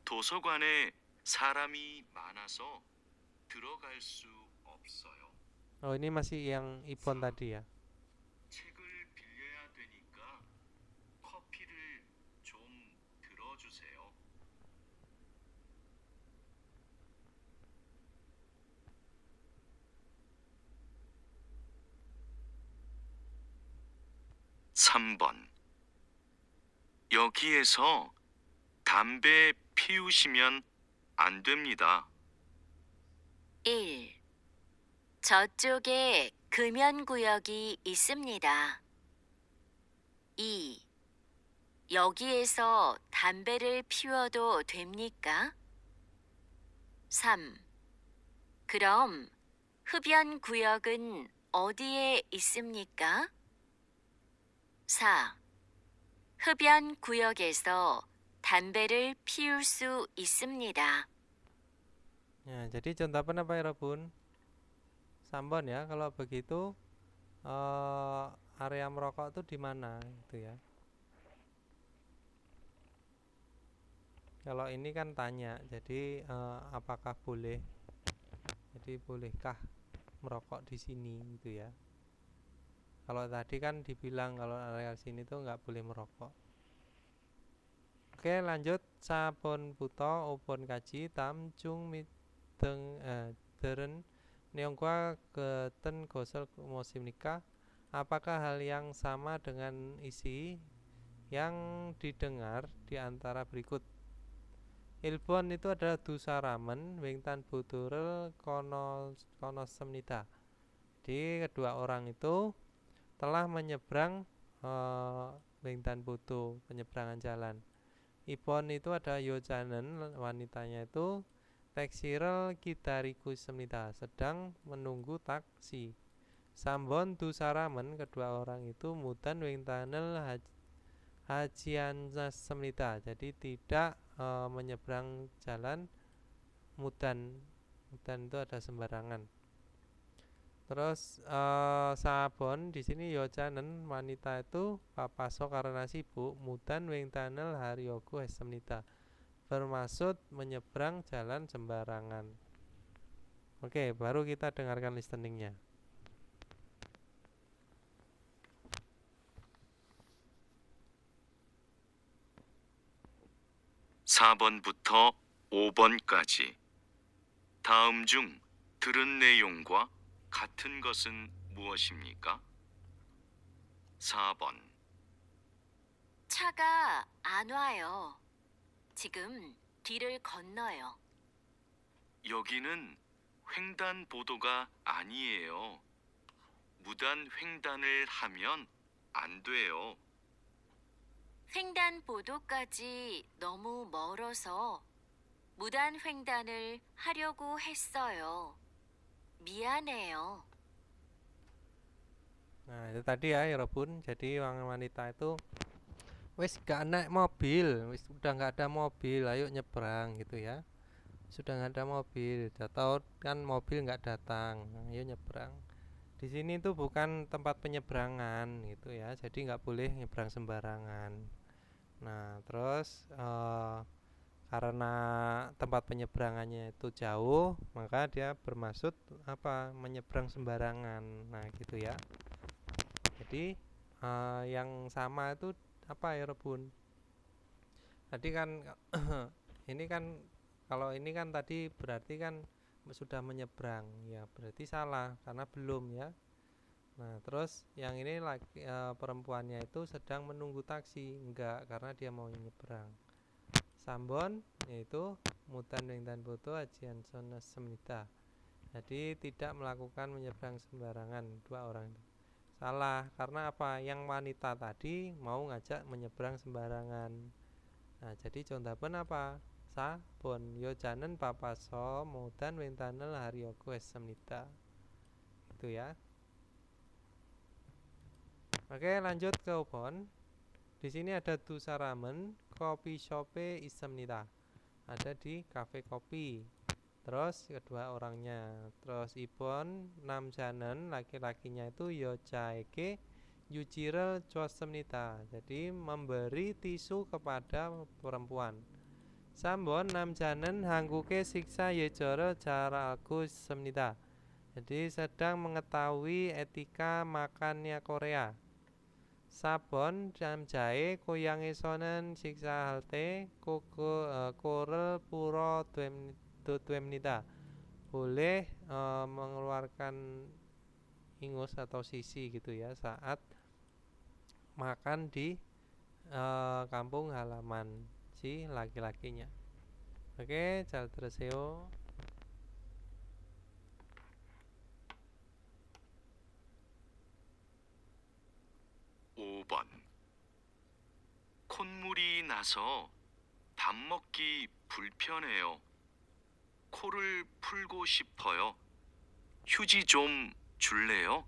도서관에 사람이 많아서 들어갈 수 없어요. Oh, ini masih yang ipon tadi ya. 책을 빌려야 되니까 커피를 좀 들어주세요. 3번. 여기에서 담배 피우시면 안 됩니다. 1. 저쪽에 금연구역이 있습니다. 2. 여기에서 담배를 피워도 됩니까? 3. 그럼 흡연 구역은 어디에 있습니까? 4. 흡연 구역에서 담배를 피울 수 있습니다. Ya, jadi contoh apa ya, Robun? Sambon ya. Kalau begitu area merokok itu di mana itu ya? Kalau ini kan tanya, jadi apakah boleh? Jadi bolehkah merokok di sini gitu ya? Kalau tadi kan dibilang kalau area sini tuh nggak boleh merokok. Oke, lanjut. Sabon buto upon kaji tam chung miteng deren neongkwa keten gosel musim nikah. Apakah hal yang sama dengan isi yang didengar di antara berikut? Ilbon itu adalah dusaramen wingtan buturel kono semnita. Jadi kedua orang itu telah menyeberang wingtan butu, penyeberangan jalan. Ibon itu ada yojanen, wanitanya itu teksirel kidariku semnita, sedang menunggu taksi. Sambon dusaramen, kedua orang itu mudan wingtanel hajian semnita, jadi tidak menyeberang jalan mudan itu ada sembarangan. Terus sabon di sini yojanen, wanita itu papaso karena sibuk mudan wingtanel haryoku semnita, bermaksud menyeberang jalan sembarangan. Oke, baru kita dengarkan listeningnya. 4번부터 5번까지 다음 중 들은 내용과 같은 것은 무엇입니까? 4번 차가 안 와요. 지금 길을 건너요. 여기는 횡단보도가 아니에요. 무단 횡단을 하면 안 돼요. 횡단보도까지 너무 멀어서 무단 횡단을 하려고 했어요. 미안해요. Nah, itu tadi ya, Robun. Jadi wanita itu wis gak naik mobil, wis udah nggak ada mobil, ayo nyebrang gitu ya. Sudah nggak ada mobil, atau kan mobil nggak datang, ayo nyebrang. Di sini tuh bukan tempat penyeberangan gitu ya, jadi nggak boleh nyebrang sembarangan. Nah, terus karena tempat penyeberangannya itu jauh, maka dia bermaksud apa? Menyeberang sembarangan. Nah, gitu ya. Jadi yang sama itu apa ya, Rebun? Tadi kan ini kan kalau ini kan tadi berarti kan sudah menyeberang, ya berarti salah karena belum ya. Nah, terus yang ini lagi perempuannya itu sedang menunggu taksi, enggak, karena dia mau nyebrang. Sambon yaitu mutan dan foto ajian sona semnita. Jadi tidak melakukan menyeberang sembarangan dua orang itu. Salah karena apa? Yang wanita tadi mau ngajak menyeberang sembarangan. Nah, jadi contohnya apa? Sabon yojanen papaso mutan wentanel haryoku semnita. Itu ya. Oke, lanjut ke Ubon. Di sini ada Dusa Ramen, kopi shope isemnita. Ada di kafe kopi. Terus kedua orangnya. Terus Ibon namjanen, laki-lakinya itu yojaeke yujiro chosemnita. Jadi memberi tisu kepada perempuan. Sambon namjanen hangguke siksa yejoro jaraku semnita. Jadi sedang mengetahui etika makannya Korea. Sabon jam jahe koyange sonen siksa halte koko korel puro tuemnita. Boleh mengeluarkan ingus atau sisi gitu ya saat makan di kampung halaman si laki-lakinya. Oke, 잘 들으세요. 5번 콧물이 나서 밥 먹기 불편해요. 코를 풀고 싶어요. 휴지 좀 줄래요?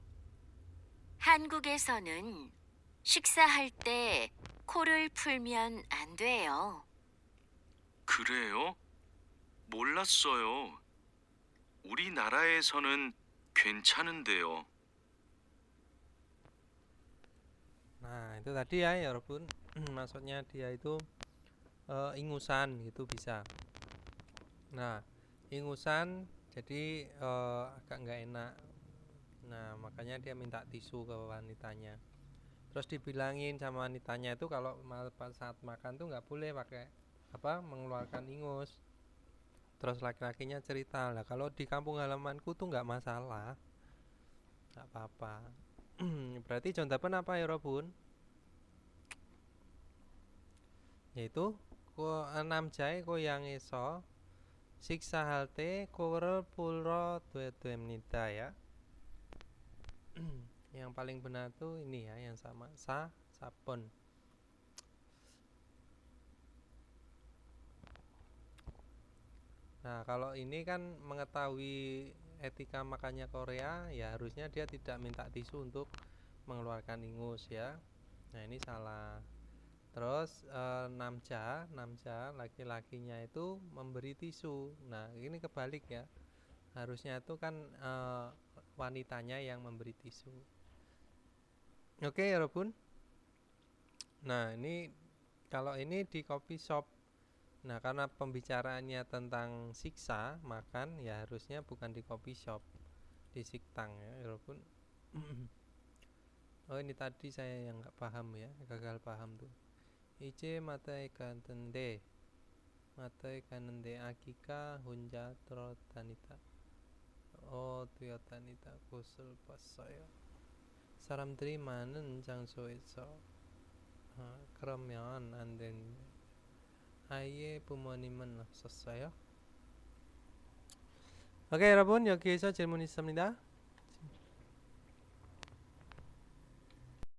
한국에서는 식사할 때 코를 풀면 안 돼요. 그래요? 몰랐어요. 우리나라에서는 괜찮은데요. Nah, itu tadi ya, Robun. Maksudnya dia itu ingusan gitu bisa. Nah, ingusan jadi agak nggak enak. Nah, makanya dia minta tisu ke wanitanya. Terus dibilangin sama wanitanya itu kalau saat makan tuh nggak boleh pakai mengeluarkan ingus. Terus laki-lakinya cerita lah, kalau di kampung halamanku tuh nggak masalah, nggak apa-apa. Berarti jontapan apa ya Robun? Yaitu namjae 고향에서 식사할 때 코를 풀어 됩니다 ya. Yang paling benar tuh ini ya, yang sama sabun. Nah, kalau ini kan mengetahui etika makannya Korea, ya harusnya dia tidak minta tisu untuk mengeluarkan ingus ya. Nah, ini salah. Terus namja laki-lakinya itu memberi tisu. Nah, ini kebalik ya. Harusnya itu kan wanitanya yang memberi tisu. Oke, ya Robun. Nah, ini kalau ini di coffee shop. Nah, karena pembicaraannya tentang siksa makan, ya harusnya bukan di coffee shop, di siktang ya, walaupun oh ini tadi saya yang nggak paham ya, gagal paham tuh. Ice matai kanende akika hunja trotanita. Oh, trotanita kusel pasaya. 사람들이 많은 장소에서 그러면 안 되는데. 아이의 부모님은 없었어요? 오케이 여러분, 여기에서 질문 있습니다.